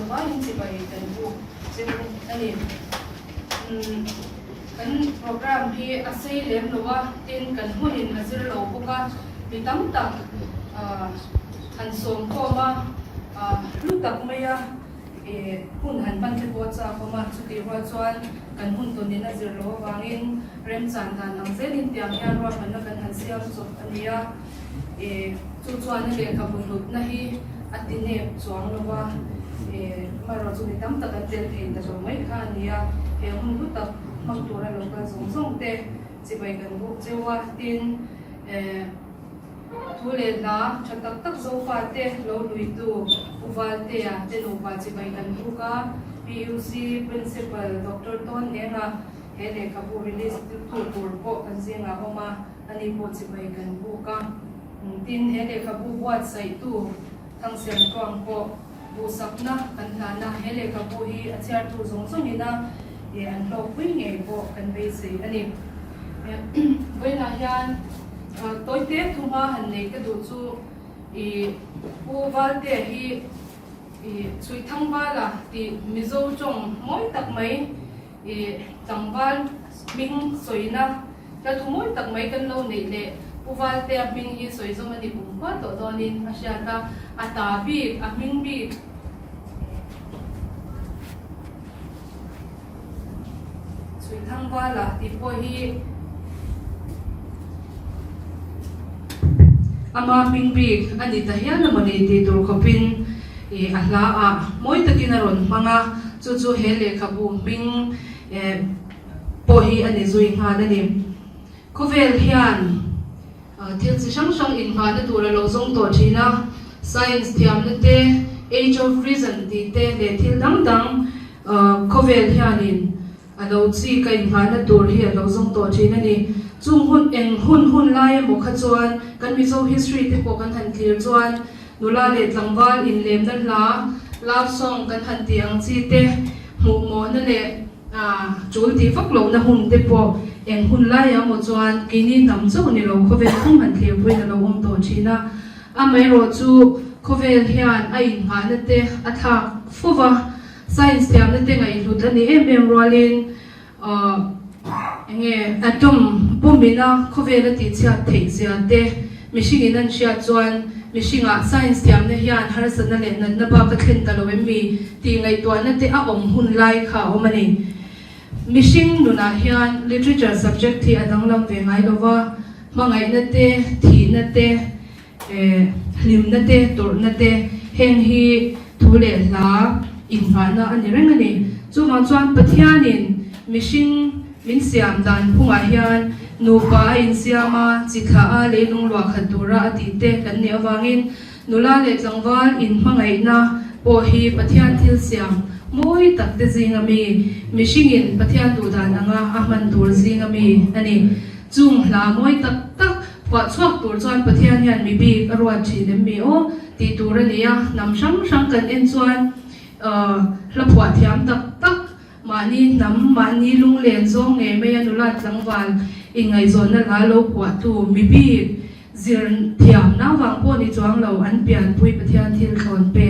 why in Sibai can do. Kan program hi asay lem lowa tin kan hunin azir lo buka bitam tak han som ko ma lutak maya hun han pan ke po cha ko ma chuti wa chuan kan hun to nin azir lo wangin rem chan dan ang zelin tiang yan wa man kan han siam so ania chu chuan le ka bunut na hi atine chuang lowa maro chu bitam tak atel thein ta so mai kha ania he hun lutak mang tura lo ka zong zong te Sibai kan bu chewa tin thule la chatak tak zo fa te lo lui tu uwal te ya te no pa Sibai kan bu ka PUC principal Dr. Ton Nera hele ka bu release tu tur ko kan zinga homa ani po Sibai kan bu ka tin hele ka bu wat sai tu thang sem kwang ko bu sapna kan na hele ka bu hi achar tu zong zong ina an lo pui nge bo kan be se ani voi na hian toi te thuma han nei ka du chu pu wal te hi chui thang ba la ti mizo chong moi tak mai changwal ming soina ka thu moi tak mai kan lo nei le pu wal te ming hi soi zo mani bum pa to donin asya ta ata bi a ming bi thang ba la ti po hi ama ping bi ani ta hian na mani ti tur khopin ahla a moi takin aron manga chu chu hele khabu ming po hi ani zui nga na ni khovel hian thil chi sang sang in nga na tur lo zong to thina science thiam na te age of reason ti te le thil dang dang khovel hian in alo chi kai nga na tur hi alo zong to thina ni chung hun lai mo kha chuan kan mizo history te ko kan han clear chuan nula le tlangwal in lem na la love song kan han tiang chi te mu mo na le chul ti fak lo na hun te po hun lai ya mo chuan kini nam chu ni lo khovel khum han clear pui na lo om to thina amai ro chu khovel hian ai nga na te atha fuwa science tiam na te ngai lut ani em rolin atom bomina khovel ti chia thei zia te mishing in an sia chuan mishinga science tiam na hian har san na le nan na ba ka thlen ta lo mi ti ngai to na te a om hun lai kha omani mishing nuna hian literature subject thi adang lam ve ngai lova mangai na te thi na te lim na te tur na te heng hi thule la inhana ani rengani chuma chuan pathianin mishing min siam dan phunga hian nupa in siama chikha a lelung lwa khatura ati te kan ne awangin nula le tlangwal in hmangai na po hi pathian thil siam moi tak te zinga mi mishingin pathian du dan anga ahman tur zinga mi ani chung hla moi tak tak pa chuak tur chuan pathian hian mi bi arwa thinem mi o ti tur ania nam sang sang kan en chuan hlapua thiam tak tak mani nam mani lung len zong nge me anula tlangwal ingai zon na la lo kwa tu mi bi zir thiam na wang po ni chuang lo an pian pui pathian thil thon pe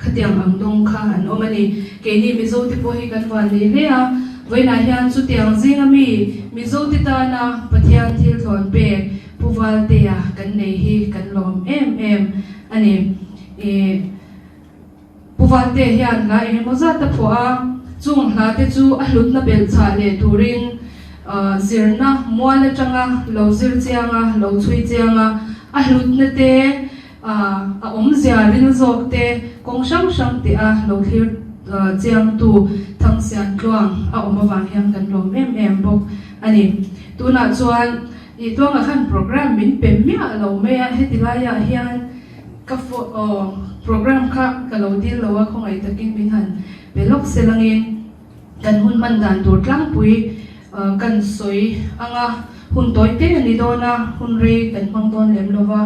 khatiang ang dong kha an omani ke ni mi zo ti po hi kan wan le le a voina hian chu tiang zinga mi mi zo ti ta na pathian thil thon pe puwal te a kan nei hi kan lom em ani puwal te hian la enge moza ta pho a chung hla te chu a hlut na bel cha le turin zirna muana changa lo zir chianga lo chui chianga a hlut na te a om zia rin zok te kong sang sang te a lo thlir chiang tu thang sian tluang a om awang hian kan lom em bok ani tuna chuan I tuanga khan program min pem mi a lo me a hetilaya hian ka program kha ka lo dil lo a khongai takin min han belok selangin kan hun man dan tur tlang pui kan soi anga hun toy te ani dona hun re kan mang don lem lova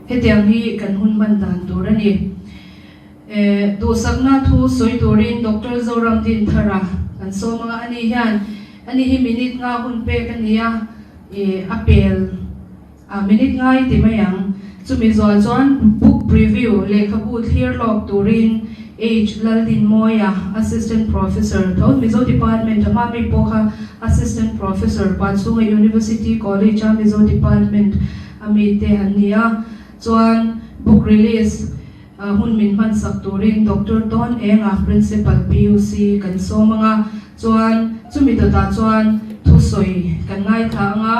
hetiang hi kan hun man dan tur ani do sakna thu soi turin Dr. Zoram din thara kan so mga ani hian ani hi minute nga hun pe kan nia apel minute ngai ti mayang chumi zo chuan book preview lekhabu clear log turin H Laldin Moya assistant professor thon Mizo department amami pokha assistant professor Pachunga University College Mizo department amite hania chuan book release hun min man sak turin Dr. Don Enga principal PUC kan so mga chuan chumi ta chuan thusoi kan ngai tha nga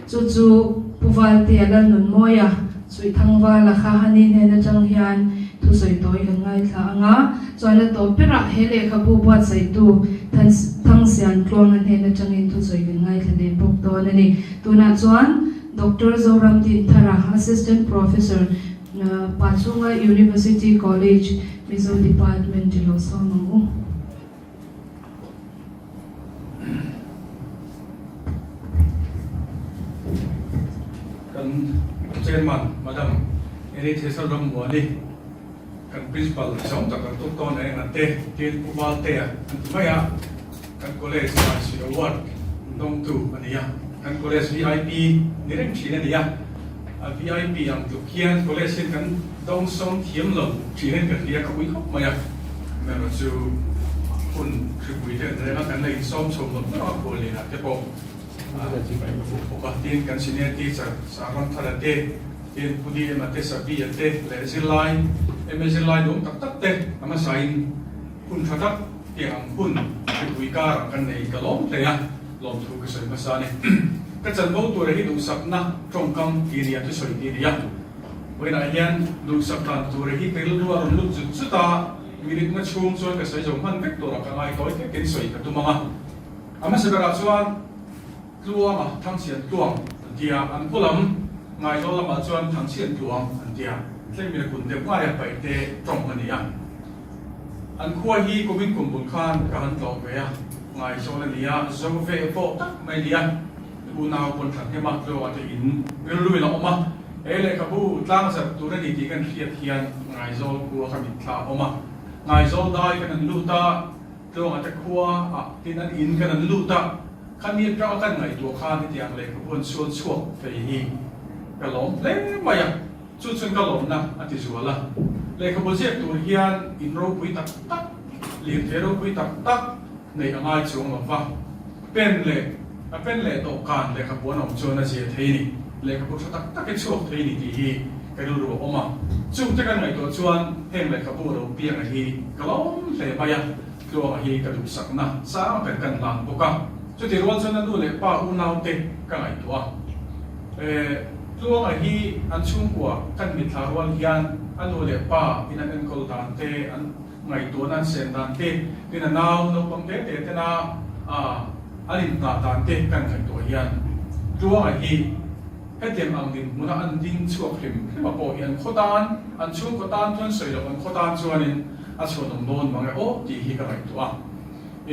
chu puvalte alal nun moya sui thangwa la kha hanin hena chang hian thusoi toi kan ngai tha nga chuan to pera hele khabu buat sai tu thang sian tlong an hena changin thusoi kan ngai thade bok to ani tuna chuan Dr. Zoramdin Thara assistant professor Pachunga University College Mizo department lo somo Chairman, Madam, ini thesal ram wali kan principal som tak kan ton ai ngate tin ubal te maya kan college si award dong tu ania kan college VIP nireng china dia VIP yang tu kian college kan dong som thiam lo china kan dia ka ui khop maya mero chu kun tribui de kan lai som som lo na ko le na te po tin kan senior teacher sa ron thara te tin pudi mate sabi ate lesil line MSL line dong tak te ama sain kun thatak ti ang kun tribui ka kan nei kalom te ya lom thu ka sai masane ka chan bo tu rehi du sapna tongkam area tu soi area wena hian du sapna tu rehi kel luar lu chu ta mirit na chung chuan ka sai jong han vek to ra ka ngai toi ke ken soi ka tu manga ama sebara chuan luang thang sian tuang dia an pulam ngai lo lama chuan thang sian tuang an dia tlei mi kun de ngai pai te tong ania an khuwa hi komin kumbul khan ka han lo ve ya ngai so la nia zo ve fo tak mai dia bu naw pon thak he ma lo ate in lu mi lo ma ele ka bu tlang sa tu re ni ti kan hiat hian ngai zo ku ka mi thla oma ngai zo dai kan lu ta lo ate khuwa tin an in kan lu ta kan ni pra kan ngai tu khan ti ang le ko pon suan suak fe hi ka lom le maya chu chun ka lom na ati zuala le ka bo je tu hian in ro pui tak tak lim the ro pui tak tak nei angai chung lo va pen le to kan le ka bo nom chu na je thei ni le ka bo tak tak ke chuak thei ni ti hi ka ru ro oma chu te kan ngai to chuan heng le ka bo ro piang a hi ka lom le maya lo a hi ka du sak na sa kan lang bo ka cho thì luôn cho nên luôn là ba u nào tê cái này đó, luôn là hi anh chung của căn biệt thảo luôn hiền anh luôn là ba in anh câu đàn tê anh ngày đó anh xem đàn tê thì là nào nó bằng tê tê na anh in đàn tê căn ngày đó hiền luôn là hi hết tiền ăn din muốn anh din chuộc phim khi mà bỏ hiền khó đàn anh chung khó đàn tuân sợi được anh khó đàn cho nên anh cho đồng đồn bằng cái ô thì hi cái này đó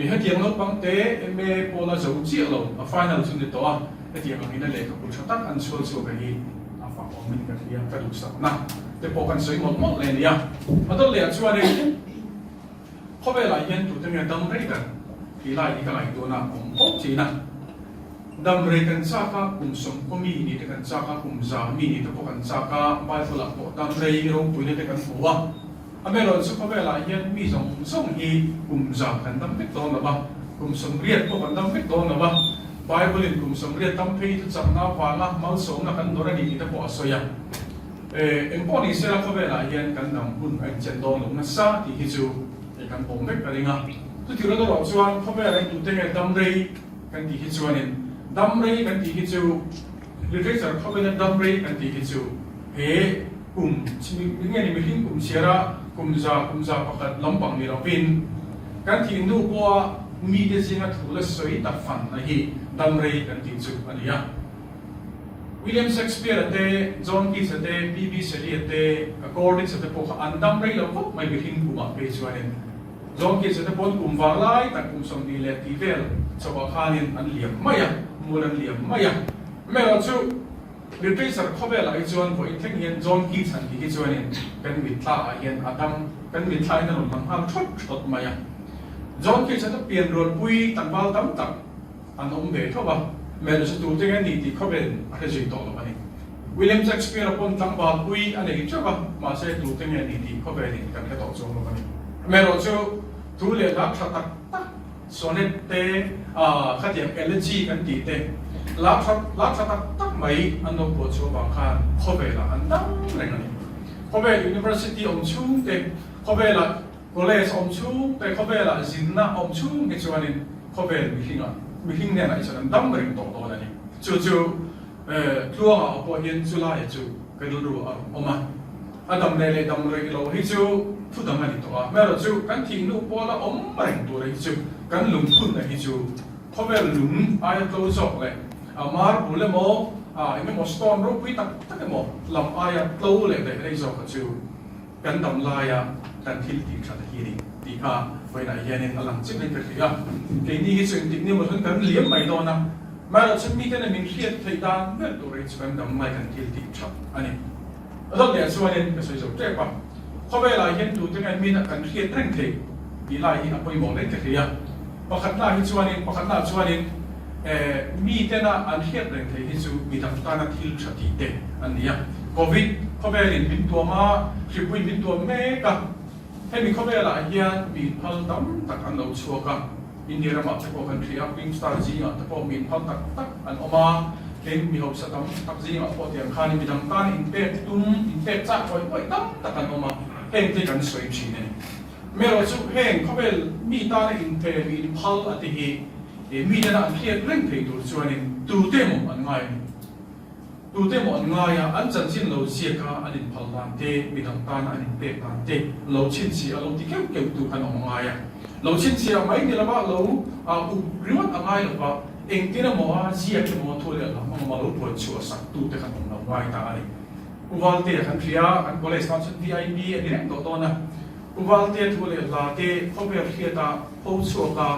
hết tiền nó bằng tế em mê cô là dấu chia rồi final chung được đó hết tiền bằng cái này các bộ tắc ăn xôi xôi cái gì phạm của mình cái gì cái đủ sạch na để bộ cần sấy một lên đi à mà tôi liền cho đây có vẻ là hiện tụi tôi nghe đâm đấy cả thì lại cái này tôi là cũng tốt gì nè đâm đấy cần sao cả cùng sống có mi thì cần sao cả cùng già mi thì tôi cần sao cả bài phụ lạc bộ đâm đấy rồi tụi nó cần phụ à bây giờ chúng có vẻ là hiện mi giống sống hi cùng già cần đâm biết to là bao cùng sống riết có cần đâm biết to là bao Bible cùng sống riết đâm phi thì chẳng nào qua là máu sống là cần đó là đi thì bỏ soi à em bỏ đi sẽ là có vẻ là hiện cần đâm hun anh chân to lúc nó xa thì khi chú cần bổng biết cái gì ngà tôi thiếu đó là chuan có vẻ là tụi tôi nghe đâm đây cần thì khi chú nên đâm đây cần thì khi chú literature có vẻ là đâm đây cần thì khi chú cùng những ngày mình hình cùng chia ra cùng già pakat lampang ni rapin kan thi nu qua mi de singa thula soi ta fan na hi damrei kan ti chu ania William Shakespeare ate John Keats ate B.B. Shelley ate Coleridge ate po an damrei lo ko mai bi hin kuma pe chuanin John Keats ate pon kum varlai ta kum som ni le ti vel chawa khanin an liam maya mulan liam maya mela chu literature có vẻ là cái chuyện của những thanh niên John Keats hẳn thì cái chuyện này cần bị thả hiện Adam cần bị thả nó bằng ham chốt mà ya John Keats nó biến rồi bui tặng bao tấm tập anh ông về thôi mà mẹ nó sẽ tụt cái này thì có vẻ cái gì đó là vậy William Shakespeare upon tang ba pui ane chaba ma se tu te nge ni ti ko be ni kan ka to chong lo ni me ro chu tu le la tha tak tak sonnet te kha tiam elegy kan ti te la tha tak tak mai an no po chu bang khan ko be la an dang reng ani ko be university om chung te ko be la college om chung te ko be la zinna om chung ke chu ani ko be mi hing ne na isan dang reng to to ani chu tua ngah apa hian chula ya chu kadulu oma adam le dam re lo hi chu thu dam ani to a mero chu kan thing nu pola om reng tu re chu kan lung phun na hi chu khovel lung ai to sok le amar bule mo ime mo storm ro pui tak tak mo lam aya to le de re sok chu kan dam la ya kan thil ti kha hi ri ti kha foi na hian alang chim le ka ya ke ni hi chu ti ni mo hun kan liam mai do na mà chúng mình cái này mình hiện thấy ta rất đồ đấy chúng mình đâm lại cần thiết thị chậm anh em ở đó để cho nên cái sự giống trẻ bằng có vẻ là hiện tụ tiếng anh mình cần thiết thanh thể đi lại thì apoi mong đến cái gì à và khán giả hiện cho nên và khán giả cho nên mi tên là anh hiện đến thế hiện chúng mình đang ta là thiếu chậm thị tệ anh em covid có vẻ là mình tua mà khi mình tua mẹ cả hay mình có vẻ là hiện mình phật đắm tất cả nấu chua cả India ma te ko kan thia ping star jinga te ko min phal tak tak an oma ken mi ho sa tam tak jinga po tiang khani mi dang tan in pe cha koi tam tak an oma heng te kan soi chi ne me ro chu heng khobel mi ta na in pe mi phal ati hi mi na an thia reng thei dur chuan in tu te mo an ngai ya an chan chin lo sia ka an in phal dan te mi dang tan an in pe tan te lo chin si a lo ti keu keu tu kan ong ngai ya lo chin sia mai ni lama lo u riwat angai lo ba eng tina mo a sia ke mo thole la ma lo pon chu sak tu te kan ong ngai ta ani uwal te kan thia an college kan vip ani reng to na uwal te thole la te khobe khia ta ho chu ka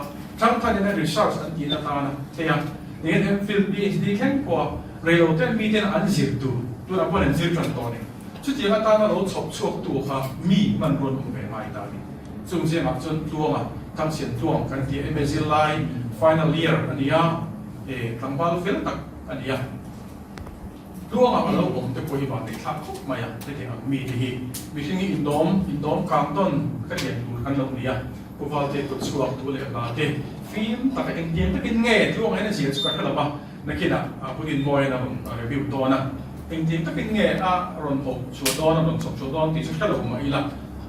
chang than na research an ti na ta na te ya ne hem phil phd ken ko relo ten mi ten an zir tu na pon an zir tran to ni chu ti ga ta na lo chop chuak tu kha mi man ron ong ve mai ta ni chung je mak chun tuanga tam sian tuang kan ti MSc Lai final year ania tangwal fel tak ania tuanga ma lo om te poi ba te thak khop mai ya te mi te hi mi singi indom kam ton ka yen tu kan lo nia ko wal te tu chuak tu le ba te film ta ka indien ta kin nge tuanga ena sia chu ka la ba na kina punin moi na review to na indien ta kin nge a ron ho chu do na ron chok chu do ti chu ka lo mai la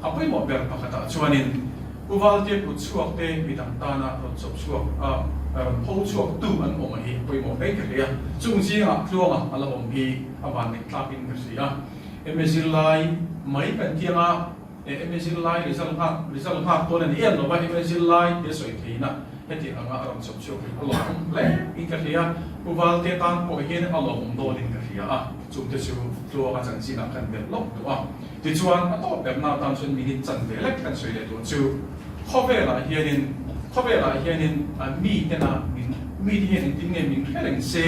apoi mo ber pa kata chuanin uwal te put chuak te midang ta na ron chop chuak ho chuak tu an om hi poi mo nei ka ria chung chi nga tluanga ala om hi awan ni tlapin ka sia MSc Lai mai kan tianga MSc Lai result ha to na ni no ba MSc Lai te soi theina heti anga ron chop chuak alo le in ka ria uwal te tan po hian alo om do din ka ria chung te chu tluanga chang chi na kan ber lok to ti chuan a to ber na tan chun mi hin chan ve lek kan soi le tu chu khobela hianin mi te na mi ti hian tin nge min kheleng se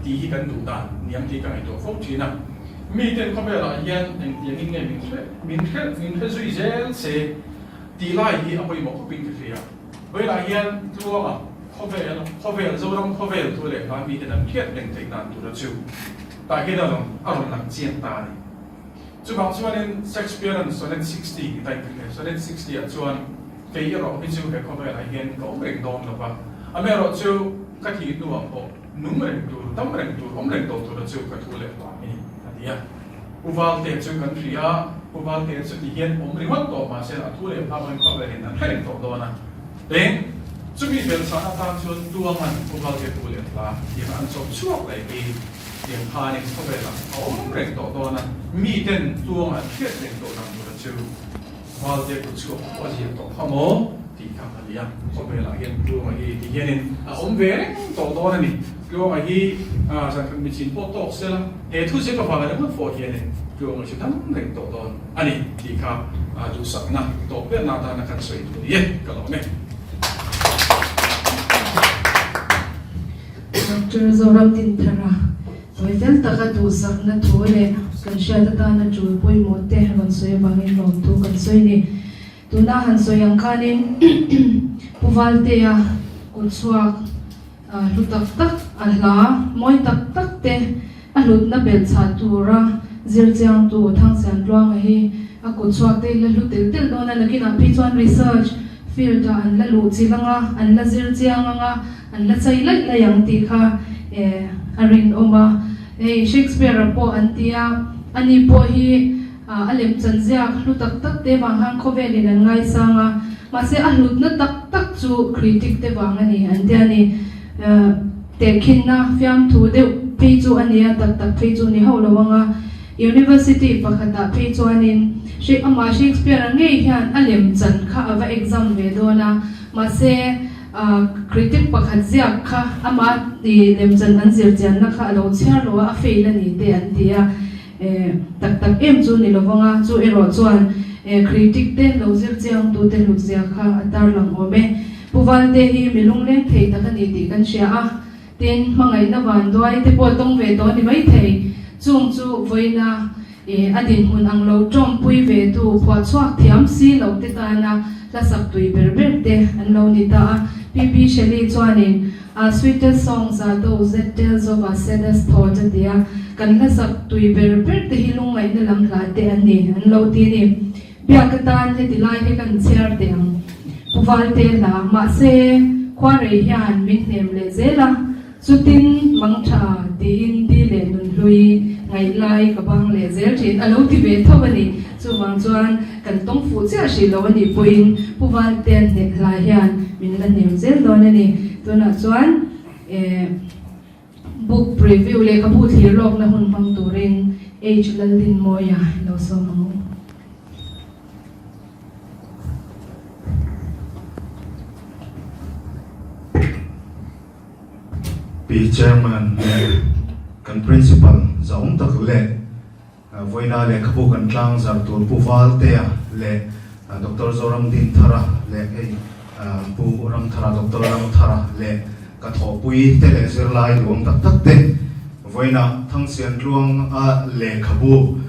ti hi kan du dan niam ti kan ai to fok thina mi ten khobela hian eng ti nge min khel zui zel se ti lai hi apoi mo ko pin ka ria oi la hian tuwa khobel zoram khobel tu le ka mi te na khiat leng thei dan tu ra chu ta ke da long aron lang chian ta ni chu bang chuan Shakespeare and sonnet 60 tai ke sonnet 60 a chuan ke ro hi chu ke khobel a hian ko reng dom lo ba a me ro chu ka thi tu ang ho num reng tu tam reng tu om reng to tu ra chu ka thu le ba ni adia uwal te chu kan thria uwal te chu ti hian om ring wat to ma se a thu le pa man khobel in an reng to do na leng chu mi bel sa ta chuan tuang an uwal te thu le la ti an chop chuak lai ki yang panik sampai lah, orang mereka tahu na miten tuang akhir mereka tahu na tu, wal dia kucuk, wajib tahu kamu tiga kali ya, sampai lah yang tuang lagi tiga ni, orang bereng tahu na ni, tuang lagi sangat micin foto sila, tu siapa pakai nama foto ni, tuang lagi sedang mereka tahu, ani tiga dosa na, tahu ber nada nak kan sesuai tu, ye kalau ni. Dr. Zoram Tintara. Tôi vel taka tu sak na thu le kan sha ta na chu poi mo te han soi bangin nom tu kan soi ni tu na han soi yang khanin puwal te ya kun chuak lu tak tak ala moi tak tak te a hlut na bel cha tura zir chiang tu thang sian tluang hi a kut chuak te la hlut tel don na kina phi chuan research field an la lu chilanga an la zir chiang anga an la chai lai la yang ti kha arin oma Shakespeare po antia ani po hi alem chanziak hlu tak tak te wang hang khovelin an ngai sanga mase a hlut na tak tak chu critic te wang ani antia ni te khin na fiam thu de phi chu ania tak tak phi chu ni ho lawanga university pakhata phi chu anin Shakespeare nge hian alem chan kha ava exam ve dona mase critic pakhat ziak kha ama ti lemchan an zir jan na kha lo chhiar lo a fail ani te an tia tak tak em chu ni lovanga chu ero chuan critic te lo zir chiang tu te lu zia kha atar lang ome puwal te hi milung leng thei tak ani ti kan sia a tin mangai na van doi te po tong ve to ni mai thei chung chu voina adin hun ang lo trom pui ve tu phwa chuak thiam si lo te ta na la sak tui ber te an lo ni ta P.B. Shelley chuanin sweetest songs are those that tells of our saddest thoughts dia kan la sak tui ber te hilung mai na lam la te an ni an lo ti ni bia ka tan he ti lai he kan share te ang puwal te la ma se khwa re hian min nem le zela chutin mangtha tin ti le nun hlui ngai lai ka bang le zel thin alo ti ve thawani chu wang chuan kan tong fu cha shi lo ani puin puwal ten ne lai hian min la nem zel don ani tuna chuan book preview le ka bu thir lok na hun mang turin age lalin moya lo so mo Pi chairman kan principal zaum tak le voina le khabu kan tlang zar tur puwal te le Dr. Zoram Din Thara le pu ram thara Dr. Ram Thara le ka tho pui te le sir lai luang tak tak te voina thang sian luang a le khabu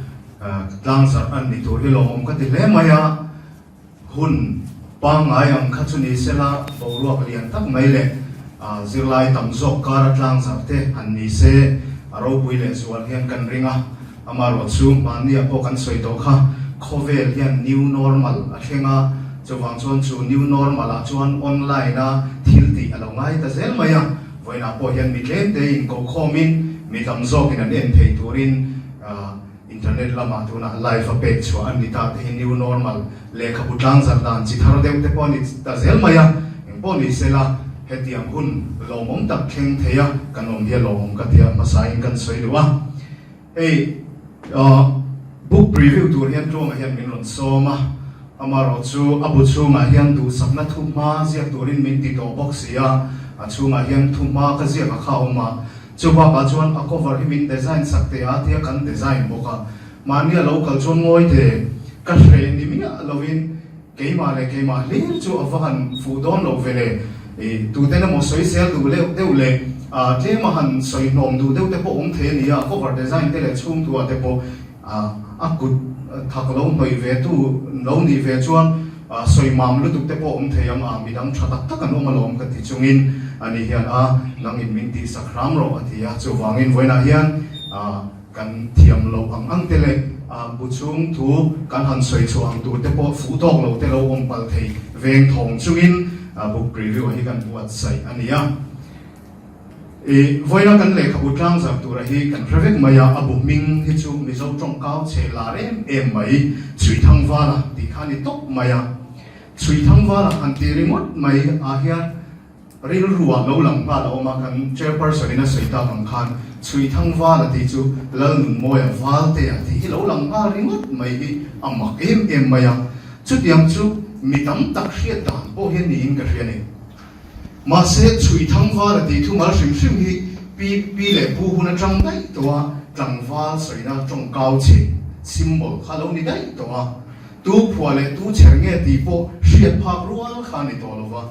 tlang zar an ni tur hilom ka ti le maya hun pa ngai ang khachuni sela bawluak lian tak mai le zirlai tam zok kar tlang zarte an ni se aro pui le zual hian kan ringa amaro chu mania po kan soi to kha khovel hian new normal a thenga chawang chuan chu new normal a chuan online a thilti alo ngai ta zel maya voina po hian mi tlem te in ko khomin mi tam zok in an en thei turin internet lama tuna live a page chu an ni ta te new normal le khabu tlang zar dan chi thar deu te po ni ta zel maya en po ni sela hetiam hun lomom tak kheng theya kanom dia lomom ka tia masain kan soiluwa book preview tur hian tro ma hian min ron soma amaro chu abu chu ma hian du sapna thuma zia turin min ti to box ya a chu ma hian thuma ka zia ka khauma chu ba ba chuan a cover hi min design sakte a tia kan design boka mania local chon ngoi te ka hre ni mi a lovin keima le chu avan fu don lo vele tu te na mo soi sel du le deule te ma han soi nom du deu te po om the ni a cover design te le chung tu a te po a kut thak lo noi ve tu lo ni ve chuan soi mam lu tu te po om the yam a mi dam tha tak tak an om alom ka ti chungin ani hian a langin min ti sakram ro atia chu wangin voina hian kan thiam lo ang te le bu chung tu kan han soi chuang tu te po fu tok lo te lo om pal thei veng thong chungin book preview hi kan buat sai ania voina kan le khabu tlang zak tu rahi kan prevek maya abu ming hi chu mizo tong kau che la em mai chui thang wala ti khani tok maya chui thang wala an ti remote mai a hian ril ruwa lo lang pa lo ma kan chairperson ina soita bang khan chui thang wala ti chu lal nun moya wal te a ti lo lang pa remote mai hi amak em maya chu tiang chu mitam tak hriat dan po hian ni in ka hriani ma se chui thang wala ti thu mal hrim hi pi le pu huna tang dai towa tang wal soina tong kau che symbol khalo ni dai towa tu phwa le tu chernge ti po hriat phak rual khani to lova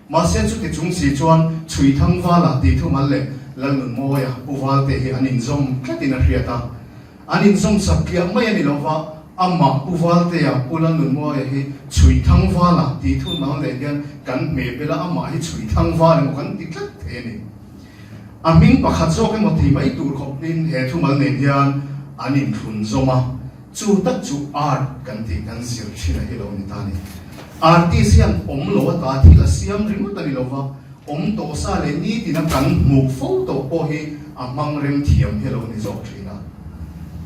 ma se chu ti chung si chuan chui thang wala ti thu mal le lalun moya pu wal te hi anin zom tlatina hriata anin zom sakya mai ani lova amma puwal te ya pulan nun mo hi chui thang wala ti thu ma le hian kan me bela amma hi chui thang wala mo kan ti tlat the ni aming pakhat zawk emaw thi mai tur khawp nin he thumal nen hian anin thun zoma chu tak chu art kan ti kan zir thina hi lo ni ta ni artisian lo ta thi la siam ring ta ni lo wa to sa le ni ti na kan mu photo po hi amang rem thiam hi lo ni zawk thina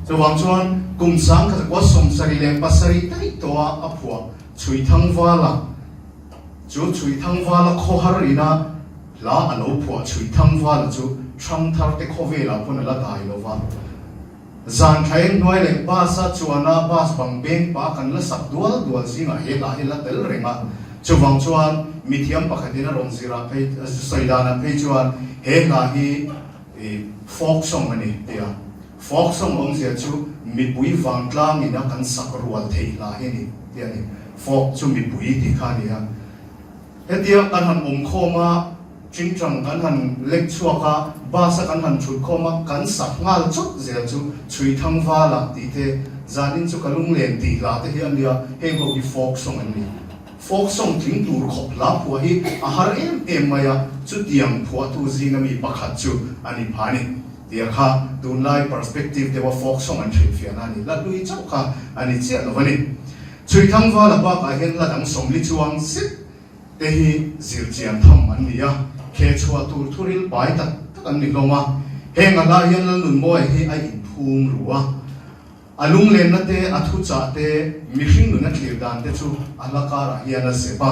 so wang chuan kum sang kha kwa som sari le pasari tai to a phua chui thang wala chu chui thang wala kho har ina la alo phua chui thang wala chu thang thar te kho ve la pun la dai lo wa zan thain noi le ba sa chuana bas bang beng pa kan la sak dual zinga he la tel renga chuwang chuan mithiam pakhatina ron zira pe saidana pe chuan he la hi folk song ani tia folk song ong zia chu mi pui wang tlang ina kan sak rual thei la he ni tia ni folk chu mi pui ti kha ni ha hetia kan han khoma chingchang kan han lek chuaka basa kan han chut khoma kan sak ngal chut zia chu chui thang wala ti te zanin chu kalung len ti la te hian dia he go ki folk song ani folk song thing tur khop la phua hi a har em maya chu tiang phua tu zinga mi pakhat chu ani phani dia kha tun lai perspective de wa folk song an thri fian ani la lui chau kha ani che lo wani chui thang wala ba ka hen la dang som li chuang sit te hi zir chian tham an nia khe chua tur thuril pai tak kan ni loma henga la hian lan nun moi hi a in phum ruwa alung len na te athu cha te mihring nun na thlir dan te chu alakara hian a sepa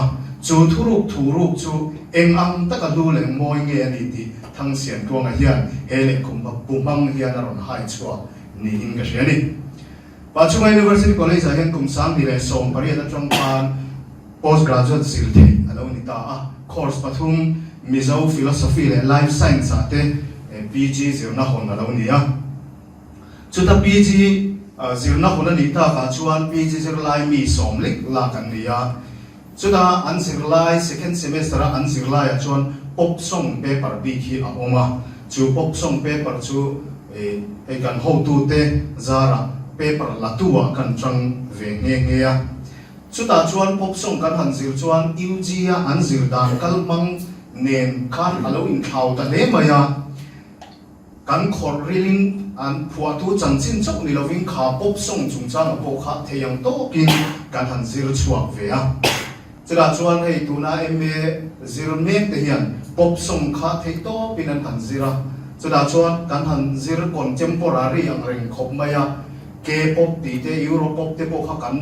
chu thuruk chu engam taka lu le moi nge ani ti thang sian tuanga hian hele khumba pumang hian a ron hai chua ni in ga shani Pachunga University College a hian kumsang ni le som pariat atang pan postgraduate silte alo ni ta a course pathum Mizo philosophy le life science ate PG zirna hon alo ni a chuta PG zirna hon ani ta ka chuan PG zirlai mi somlik la kan ni a chuta an zirlai second semester an zirlai a chuan pop song paper bi khi a oma chu pop song paper chu e kan ho tu te zara paper latua kan chang ve nge a chuta chuan pop song kan han zir chuan UG a an zir dan kalmang nen kan alo in thau ta le maya kan khor rilin an phua tu chanchin chok ni loving kha pop song chung chang po kha theyang to kin kan han zir chuak ve a chula chuan hei tuna MA zir mek te hian pop song kha thei to pin an han zira chula chuan kan han zir contemporary ang reng khop maya K-pop ti te Europop te po kha kan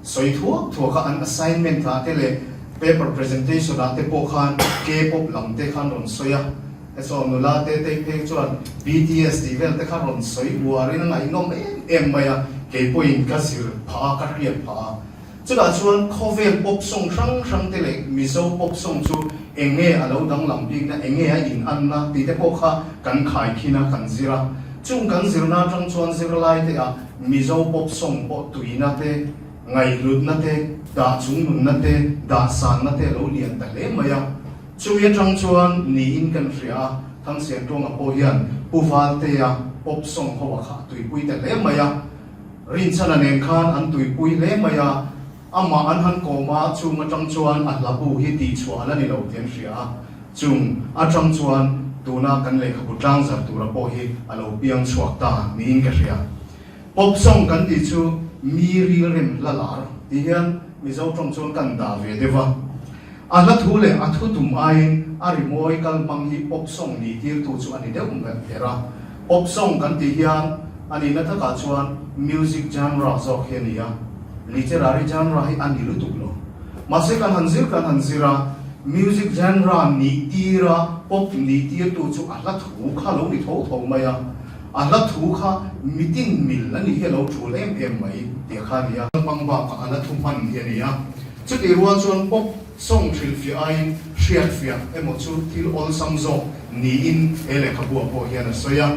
soi thua kha an assignment tha te le paper presentation ate po khan K-pop lam te khan ron soya eso nula te pe chuan BTS ti vel te khan ron soi warin ngai nom em maya K-pop in ka sir pha ka rian pha chuda chuan khovel pop song sang te le mizo pop song chu enge alo dang lam ping na enge a in an na ti te po kha kan khai khina kan zira chung kan zirna tang chuan zirlai te a mizo pop song po tuina te ngai lut na te da chung nun na te da san na te lo lian ta le maya chu ya tang chuan ni in kan ria thang sian tong a po hian puwal te ya pop song ho kha tui pui ta le maya rin chana nen khan an tui pui le maya ama an han ko ma chu ma tang chuan a labu hi ti chua la ni lo tian ria chung a tang chuan tuna kan le khabu tang zar tu ra po hi alo piang chuak ta ni in ka ria pop song kan ti chu mi ri rem la lar ti hian mi zo tong chon kan da ve dewa ala thu le a thu tum ain a ri moi kal mang hi pop song ni tir tu chu ani deuh me era pop song kan ti hian ani na tha ka chuan music genre zo khenia literary genre hi ani lu tu lo mase kan hanzira music genre ni tira pop ni tir tu chu ala thu kha lo ni tho maya ala thu kha meeting mil ani hello thul em mai te kha nia pang ba ka ala thu man hi ania chu ti ruan chuan pop song thil fi ai share fi emo chu til all sam zo ni in ele khabu po hian soya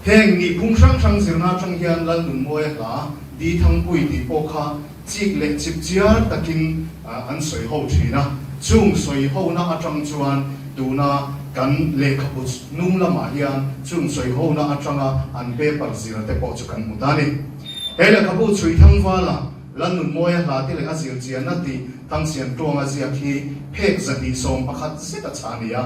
heng ni phung sang zirna chang hian lan lun moi la di thang pui ti po kha chik le chip chia takin an soi ho thina chung soi ho na atang chuan tuna kan le khabu nung lama hian chung soi ho na atanga an paper zira te po chu kan mutani hele khabu chui thang wala lan nun moi la ti le azir chia na ti tang sian tong azia khi phek zati som pakhat zeta chania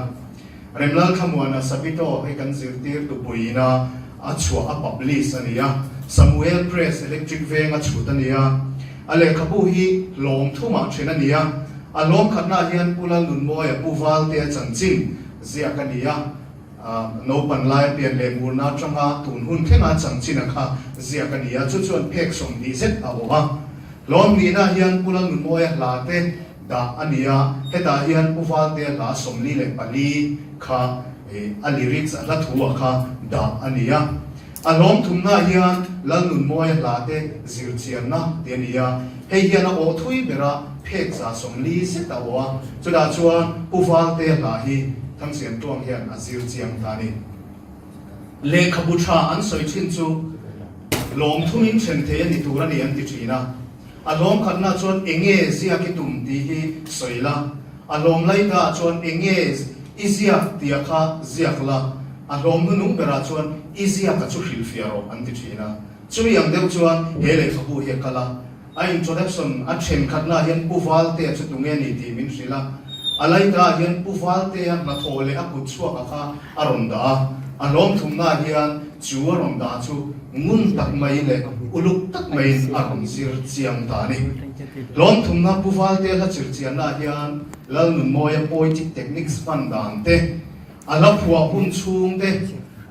remlal khamuana sabito he kan zirtir tu puina achua a publish ania Samuel Press electric veng a chutania ale khabu hi lom thuma thenania alom khatna hian pulal nunmoi puwal te chanchin ziakania no pan lai pian le murna changa tun hun khenga chanchin kha ziakania chu chuan phek som di zet awa lom ni na hian pulal nunmoi la te da ania heta hian puwal te la somli le pali kha alirik la thuwa kha da ania alom thumna hian lal nunmoi la te zirchian na te nia hei hian o thui bera phek za somli se tawa chuda chuan puwal te la hi thang sian tuang hian azir chiang tani le khabucha an soi chin chu lom thumin chen the ni tura ni an ti thina alom khatna chuan enge zia ki tum ti hi soila alom lai ka chuan enge izia tia kha ziakla alom nu bera chuan izia ka chu hil fiaro an ti thina chumi yang deu chuan hele khabu he kala a introduction a chen khatna hian puwal te chu tunge ni ti min sila alai ka hian puwal te na thole a kut chuak kha aronda alom thumna hian chu aronda chu ngun tak mai le uluk tak mai aron sir chiang ta ni lom thumna puwal te la chir chian na hian lal nun moya poetic techniques fan dan te ala phua hun chung te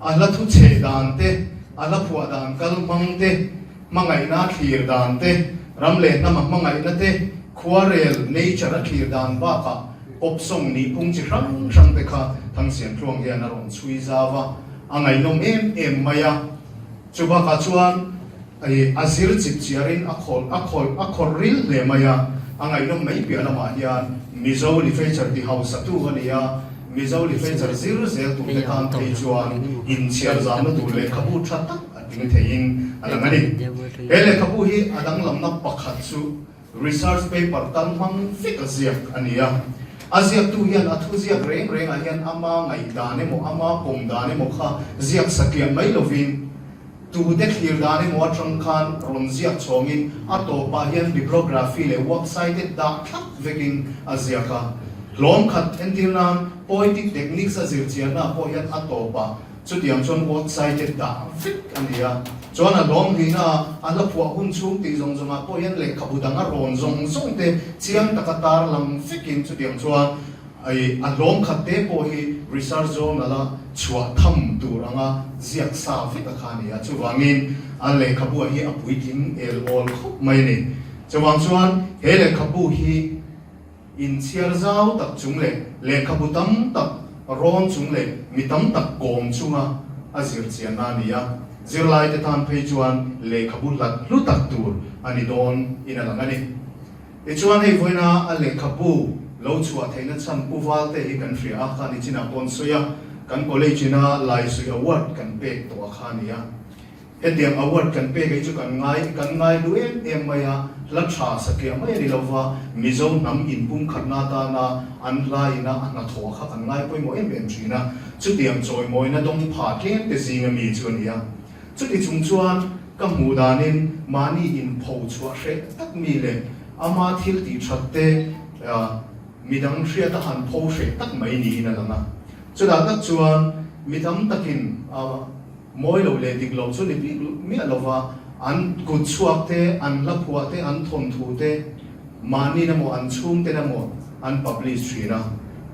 ala thu che dan te ala phua dan kal mang te mangai na thir dan te ramle na mangai na te khuarel nature a thir dan ba ka opsong ni pung chi rang rang te kha thang sian tluang hian a ron chui zawa angai nom em maya chuba ka chuan ai azir chip chiarin a khol ril le maya angai nom mai pi ala ma hian mizo li feature di house atu ania mizo li feature zir zel tu te kan te chuan in chiar zam na tu le khabu tha tak ating thein alangani ele khabu hi adang lam na pakhat chu research paper tan mang fik aziak ania aziak tu hian athu ziak reng a hian ama ngai dane mo ama pom dane mo kha ziak sakian mai lovin tu de clear dane mo atang khan ron ziak chongin ato pa hian bibliography le website da thak vekin aziaka lom khat entirnan poetic techniques azir chiana po hian ato pa chutiam chon website da fik ania chona lom hina ala phua hun chung ti zong zonga po hian le khabudanga ron zong zong te chiang takatar lam fikin chutiam chuan ai alom khatte po hi research zone ala chua tham turanga ziak sa fik akhania chuwangin ale khabu hi apuiting el all khop mai ni chuwang chuan hele khabu hi in chiar zau tak chung le khabu tam tak ron chung le mitam tak gom chunga azir chiana nia zirlai te tan phei chuan le khabu lat lu tak tur ani don in alangani e chuan hei voina a le khabu lo chua theina cham puwal te hi kan fria a khani china pon soya kan college na lai sui award kan pe to khania hetiam award kan pe ge chu kan ngai lu em maya la tha sakya mai ri lova mizo nam in pum khatna ta na an lai na an tho kha kan ngai poi mo em china chu tiam choi moi na dong pha ken te singa mi chuania chu ti chung chuan ka mu danin mani in pho chua hre tak mi le ama thil ti thatte midang hria ta han pho hre tak mai ni na langa chu da tak chuan midam takin moi lo le dik lo chu ni mi alova an kut chuak te an laphua te an thon thu te mani na mo an chum te na mo an publish thina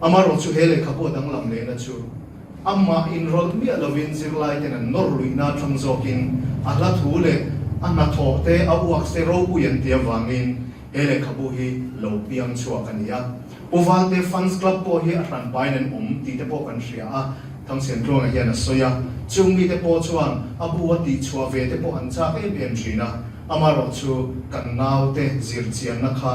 amaro chu hele khapo dang lam le na chu amma enroll mi alovin zirlai te na norruina thamzokin ala thu le an na tho te a uak se ro bu yan tia wangin hele khabu hi lo piang chuak ania uwal te fans club po hi ran bainan ti te po kan ria a thang sian tlong hian a soya chungmi te po chuan abu ati chua ve te po an cha ke ben thina amaro chu kan nau te zir chian na kha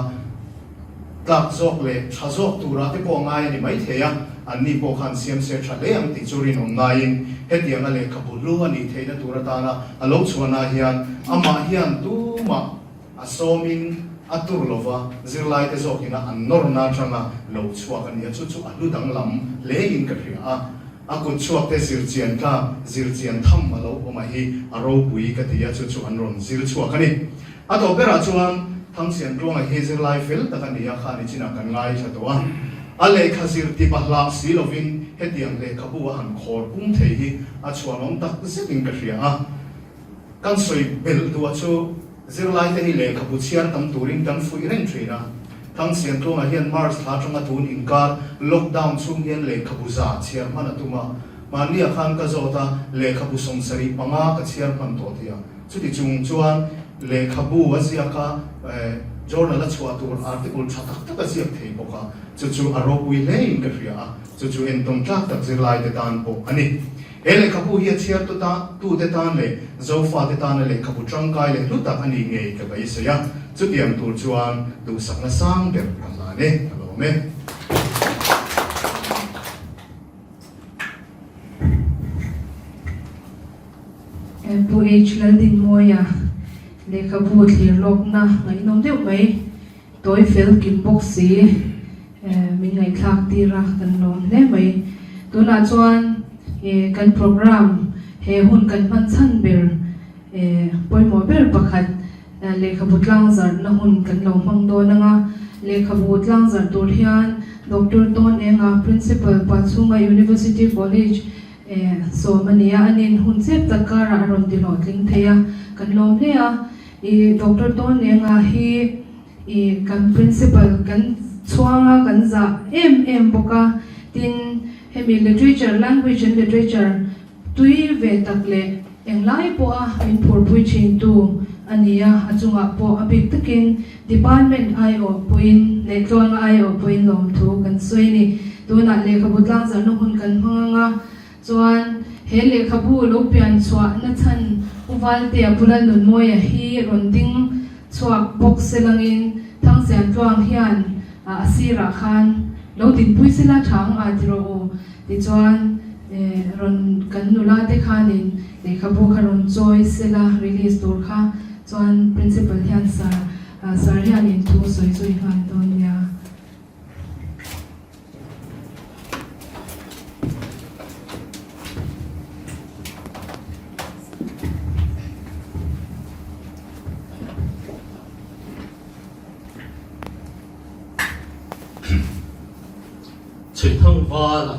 tlak zok le thazok tura te po ngai ni mai theya an ni po khan siam se tha le ang ti churin online hetiang a le khabulu ani theina tura ta na alo chuana hian ama hian tu ma asomin atur lova zirlai te zokina an norna changa lo chuak ani chu chu alu dang lam le in ka ria aku chuak te zirchian ka zirchian tham malo oma hi aro pui ka tia chu chu an ron zir chuak ani ato bera chuan thang sian tlonga hi zirlai fel ta kan dia kha ni china kan ngai tha towa ale khazir ti pahla silovin hetiang le khabu han khor pung thei hi a chuanom tak zeting ka hria a kan soi bel tu chu zirlai te hi le khabu chiar tam turin kan fui reng thina thang sian tlonga hian mars thla tanga tun inkar lockdown chung hian le khabu za chiar man atuma mania khan ka zota le khabu songsari panga ka chiar man to thia chuti chung chuan le khabu azia ka journal a chua tur article thatak tak a ziak thei boka chu arobui lein ka hria chu entong tlak tak zirlai te tan po ani ele khabu hi chiar tu ta tu te tan le zofa te tan le khabu tangkai le lu tak ani ngei ka bai se ya chu tiam tur chuan tu sak na sang ber kan la ne alo me pu h lal din moya le khabu thlir lok na ngai nom deuh mai toy fel kim box si min ngai thak ti ra kan nom le mai tuna chuan kan program he hun kan man chan ber poimo ber pakhat le khabu tlang zar na hun kan lo mang do nanga le khabu tlang zar tur hian Dr. Ton Enga principal Pachunga University College so mania anin hun sep takara aron dilot ling theya kan lom le a Dr. Ton Enga hi kan principal kan chuanga kan za em boka tin hemi literature language and literature tui ve takle englai po a in phur pui chin tu ania achunga po abik takin department io point le tlong io point lom thu kan soini tuna le khabutlang zar no hun kan hanga chuan he le khabu lo pian chwa na chan uwal te apulan nun moya hi ronding chuak box selangin thang sian tlong hian asira khan lo tin pui sila thang a tiro ti chuan ron kan nula te khanin le khabu kharon joy sila release tur kha chuan principal hian sar hian in thu soi soi han ton ya chỉ thông qua là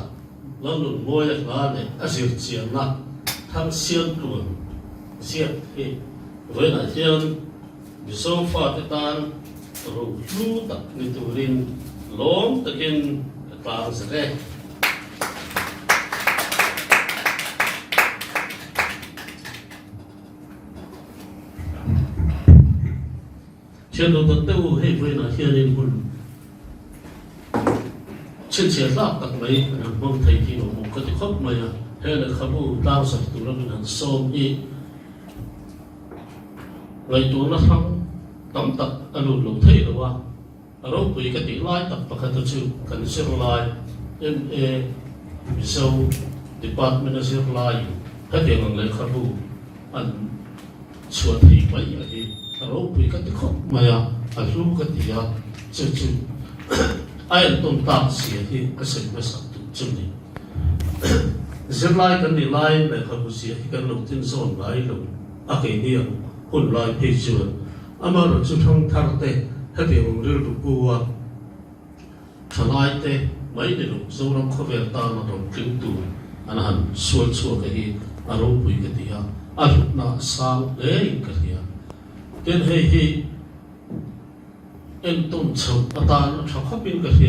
nó lụn môi là này ở sự chiến là thằng siêu tuần siêu thì với lại siêu bị số pha cái tan rồi chú tập người tu rin lom tự nhiên vào sẽ chiến đấu tận tiêu hay với lại siêu nên quân trên xe lắp đặt mấy mong thầy thì một cái khóc mày hay là khabu tao sạch tụi nó mình xôm đi ngày tụi nó thắng tấm tập anh lụt lụt thấy được qua ở đâu tụi cái tỷ lái tập và cái thứ chịu cần xe lái sau department xe lái cái tiền bằng lấy khabu anh xua thì mấy vậy thì ở đâu tụi cái khóc mày anh lúc cái tỷ chịu chịu ai tôn tạo xỉa thì cái sự mới sắp tụ chung đi giết lai cái này lai lại không có xỉa cái lục tin son lai lục cái này hồn lai phê chuẩn mà rồi chúng không thang tê hết thì ông đưa lục bùa thằng lai tê mấy để lục dâu lắm không về ta mà đồng kinh tụ anh hẳn xua cái gì rồi bùi cái gì lục na sao đấy cái gì cái hay em tôn trọng ta nó chẳng khác bên cái gì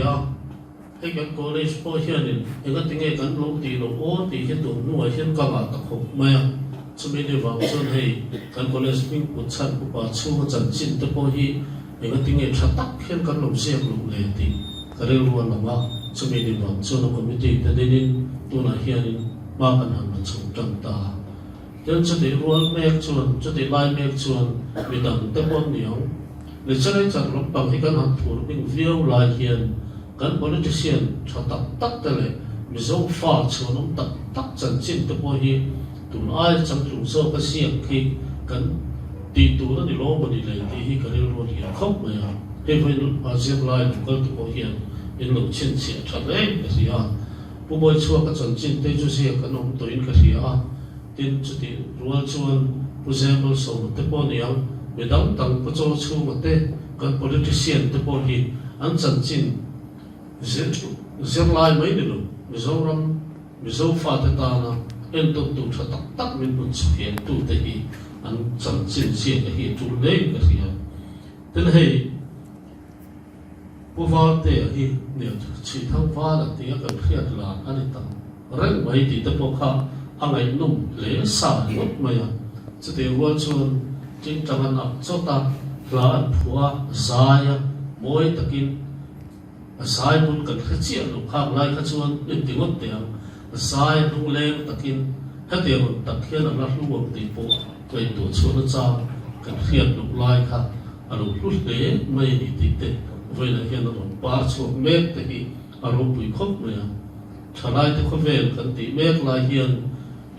hay cái college po hiện nay cái tiếng cái lỗ thì lỗ thì cái tụi nó hiện các bạn các học mày cho mình đi vào cho hay cái college mình cũng chăn cũng bảo chú cái chân chín tới po hi cái tiếng cái chặt tắc hiện cái lỗ xe lỗ này thì cái điều luôn là mà cho mình đi vào cho nó community thế nên tụi nó hiện nay mà anh hàng mình sống trong ta cho để luôn mẹ chuan cho để lai mẹ chuan vì đằng tới po nhiều để cho nên chẳng lúc bằng cái hàng thủ mình view lại hiện cái politician cho tập tắc tới này mình giống pha cho nó tập tắc chân chín tới bao nhiêu tụi ai chẳng dùng sâu cái xiềng khi cái đi tụi nó đi lo mà đi lấy thì cái này luôn hiện khóc mà hay phải nó xem lại một cái tụi bao nhiêu in lúc chín xịt thật đấy cái gì bố bồi chua cái chân chín tới chú xịt cái nông tuổi cái gì tin chú thì ruột chuan example số một tới bao nhiêu vì đóng tăng có cho chú một cái politician tới bao nhiêu anh chân chín dễ riêng lại mấy điều mizo pha thế ta na em tu tu cho tắc tắc mình muốn xuất hiện tu thế hi anh chẳng xin xin cái hi tu lấy cái gì thế này bố vợ thế hi nếu chỉ thằng vợ là thì cái khiết là anh ấy ta rất mấy thì tập bộ khác anh ấy nung lấy xả lúc mà chỉ để vợ chôn chính trong anh cho ta là anh phua sai mỗi takin sai muốn cần khắc chia lúc khác lại khắc chôn đến tiếng ngót tiếng sai lung lên takin hết tiếng tập khiết là lúc thì bộ về tổ chôn nó sao cần khiết lúc lại khác lúc đấy mấy thì tệ vậy là hiện nó ba số mét thì lúc bụi khóc mà trở lại thì có về cần tí mét lại hiện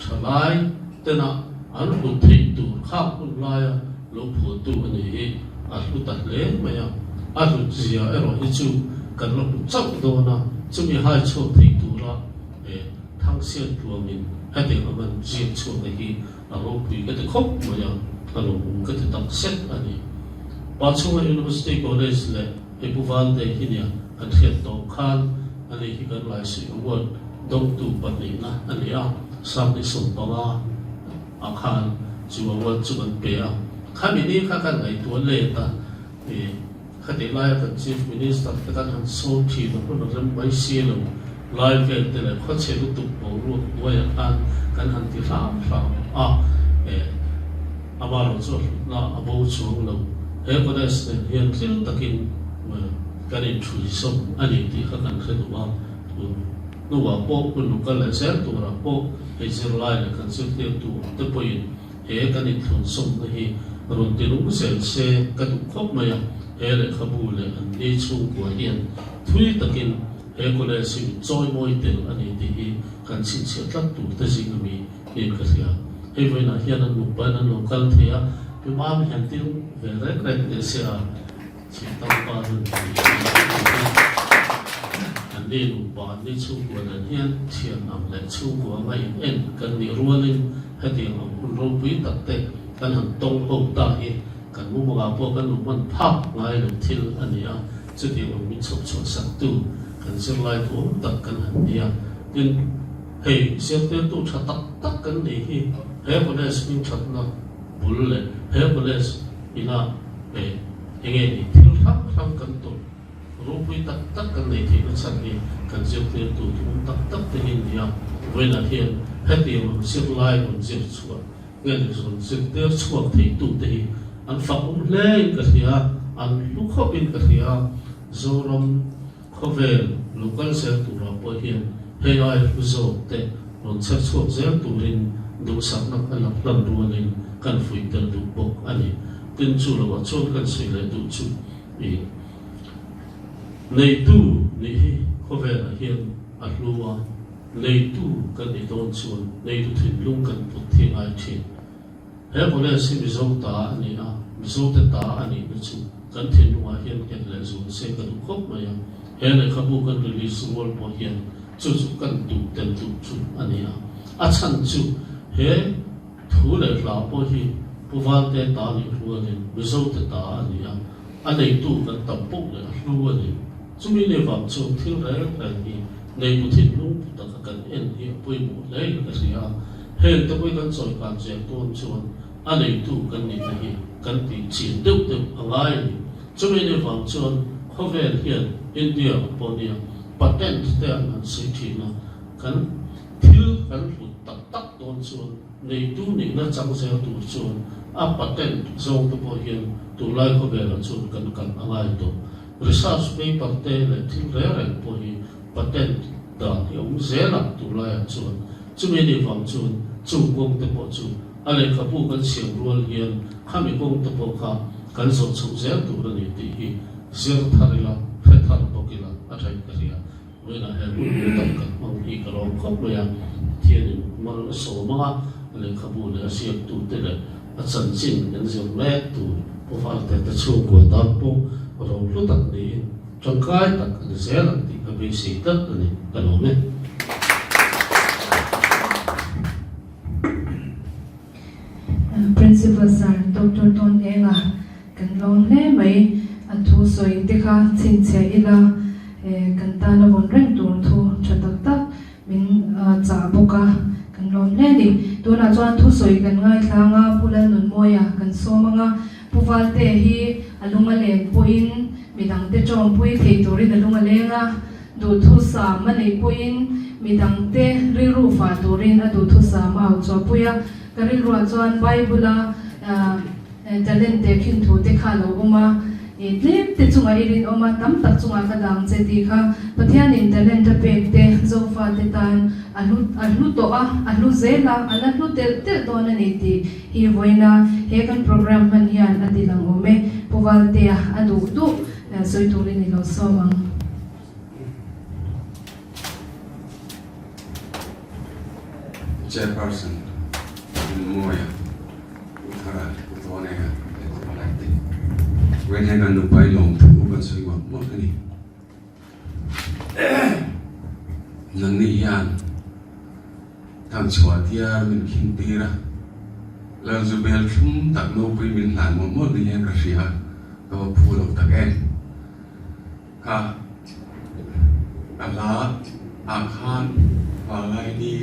trở lại tên là anh cũng thấy tụ khác cũng lại lúc phụ tụ này lúc tạt lẽ mà lúc gì rồi ít chú cần lúc chấp đồ na chúng mình hai chỗ thấy tụ là thăng xuyên của mình hay thì mình diễn chỗ này lúc bụi cái khóc mà lúc cái tập set này Patsuma University College le ipuvan de hinia an khiat to khan ani hi kan lai si award dong tu pani na ani a sam ni som panga a khan chu award chu kan pe a khami ni kha kan ai tu le ta e khati lai kan chief minister ta kan han so thi no no ram bai si lo lai ve te le kho che lu tu po ru wa ya kan han ti ram a amaro chu na abo chu lo Evidence hiện thiên takin cái này chui sông anh ấy thì các anh thấy đúng không? Nó vào bộ quân lục cái là xét tụ ra bộ hay xem lại là cần xem tiêu tụ tới bây hệ cái này thường sông này rồi tiền lúc xe cái tụ khóc mày hệ lại khâu bù lại anh đi chung của hiện thui takin hệ có lẽ sự trôi môi tiền anh ấy thì cần xin sửa các tụ tới gì người mình hiện cái gì hệ vậy là hiện anh lục bên anh lục cái thì cái mà mình hiện tiêu về rất để xem chỉ tao qua hơn anh đi lục bản đi chung của anh hiện thiền nằm lại chung của ngày em cần đi ruộng lên hay tiền ông râu quý tập tệ cần hàng tông hậu ta hiện cần mua một áo bộ cần lục mình phap ngay lục thiên anh ấy chứ tiền ông mình sống sống sắc tu cần xem lại thủ tập cần hành đi nên hệ xem tiêu tu chặt tắc cần đi hi hệ có lẽ sự chặt nó bùn lệ hệ có lẽ ina để anh em thì thiếu thắt không cần tu rồi quý tắc cần này thì nó sẵn đi cần xem tiêu tu cũng tắc thì hình đi vậy là hiện hết tiền xem lại còn xem xuống nghe được rồi xem tiêu xuống thì tu thì anh phật cũng lên cái gì anh lúc khó bên cái gì rồi khó về lúc cần xem tu là bởi hiện hay ai rồi thế rồi sẽ xuống xem tu lên đủ sáng nó cần làm luôn lên cần phải tự đủ bộ anh ấy tin chủ là bảo chôn cần suy lại đủ chủ vì này tu này có vẻ là hiện ở lúa này tu cần để tôn chuồn này tu thuyền lung cần phục thiên ai thiên hết có lẽ sẽ bị dâu ta anh ấy dâu ta anh ấy nó chủ cần thiên lung ai hiện hiện lại dùng sẽ cần khóc mà hết lại khắp bộ cần release wall bỏ hiện chủ cần đủ tiền đủ chủ anh ấy chân chủ hết thu lại là bỏ hi bố vợ té ta đi luôn nên bây giờ ta anh ấy tu cần tập bộ lại luôn nên chúng mình để vào chỗ thiếu đấy là gì này một thiên lúc ta cần em thì bồi bổ lấy cái gì hiện tại bây giờ rồi cảm giác tôn trọng anh ấy tu cần gì này cần thì chiến đấu được ở ai chúng mình để vào chỗ không về hiện India bao nhiêu patent thế anh sẽ chỉ là cần thiếu cần tập tắc tôn trọng này tu này nó chẳng sẽ tu chôn patent zong tu bao hiện tu lại có về là chôn cần ai tu research paper te le thil re re po hi patent da hi om zela tu la chun chu me ni wang chun chu gong te po chu ale ka pu kan siam rual hian khami gong te po kha kan so chu zel tu ra ni ti hi zel tharila phe thar po kila a thai ka ria we na he bu ta ka mong hi ka ro khop me ya thien mar so ma ale ka pu le siam tu te le a chan chin kan zong le tu po fa te chu ko ta po rồi lúc tận đi trong cái tận cái sẽ là thì cái việc sĩ tất này cái đó này Principal Sir Dr. Ton Enga kan long ne mai athu soi te kha chin che ila kan ta na bon reng tur tu na chuan thu soi kan ngai thanga pulal nun moya kan somanga puwal te hi alunga len puin midang te chom pui thei turin alunga lenga du thu sa mani puin midang te riru fa turin adu thu sa ma cho puya karil ro chuan bible talent te khin thu te kha lo uma tlem te chunga irin oma tam tak chunga ka dang che ti kha pathian in talent te pek te zo fa te tan alu to alu zela ala lu tel tel to na ni ti hi voina he kan program man hian adilang ome puwal te adu tu soi turin ni lo sawang Chairperson Moya Uthara Uthonega elected. When I got to buy long to open so you want more money. Nani yan Tam Chwatia min Kintira Lazubel Tum Tak no Primin Land more than Yangrashia go pool of again. Ka Allah Akhan Valaini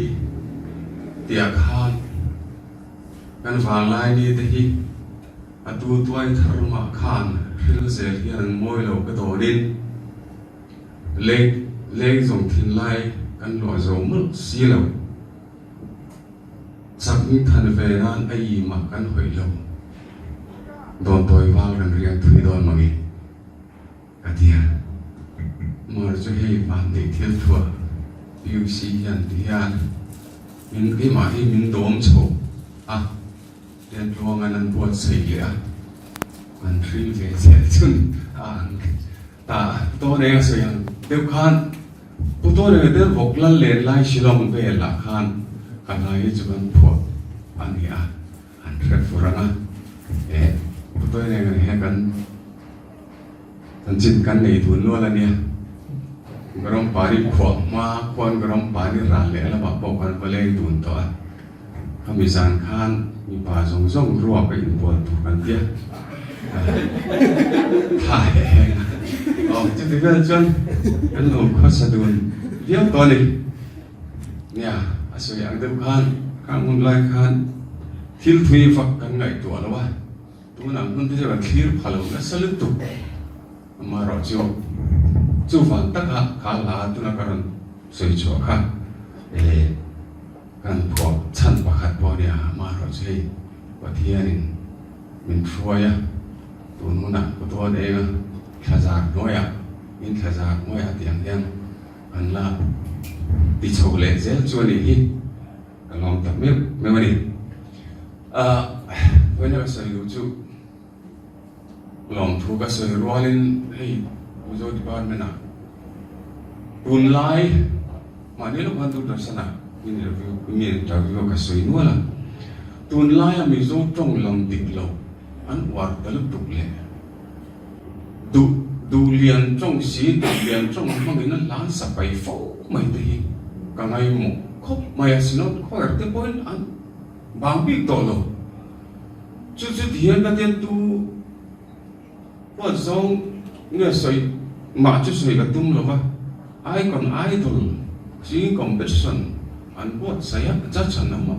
Tiak Han kan valai ni te hi atu tuai tharma khan ril zel hian moi lo ka to din le zong thin lai kan lo zo mul si lo sak ni than ve nan ai ma kan hoi lo don toi wal ran rian thui don mangi atia mar chu hei man de thil thua yu si yan hian min cái mà hi min dom cho den ruang an buat sei le an thil ve zel chun ta to ne so yang deu khan pu to ne der vok lan len lai shilong ve la khan kan lai chuan pho an ya an thret furanga pu to ne he kan chin kan nei thun lo la nia garam pari kho ma kon garam pari ra le la ba po kan vale dun to kamizan khan mi pa zong zong ro ka in bo tu kan dia ha he chu ti vel chon kan lo kho sa dun dia to ni nia aso yang dem khan kang mun lai khan thil thui fak kan ngai to la wa tu nang kun te ba thir phalo na salut tu ma ro chu van tak ha la tu na karon soi cho kha kan pho chan pa khat po dia ma ro chei pathianin min throya tu nu na ko to de ga khazar noya min khazar noya tiang tiang an la ti chho le zel chu ni hi kalong tak me mani when I say you chu long thu ka soi rolin hey uzo department na tun lai ma ni lo kan tu darsana in review mi review ka soi nu la tun lai a mi zo tong long dik lo an war tal tuk le du lian trong si du lian trong mang in lan sa pai fo mai te hi ka ngai mo khop mai asinot ko ar te point an bang bi to lo chu thian ka ten tu wa zong nghe soi mà chứ soi cái tung lo ba ai còn idol chỉ competition an buat saya chắc chắn lắm mà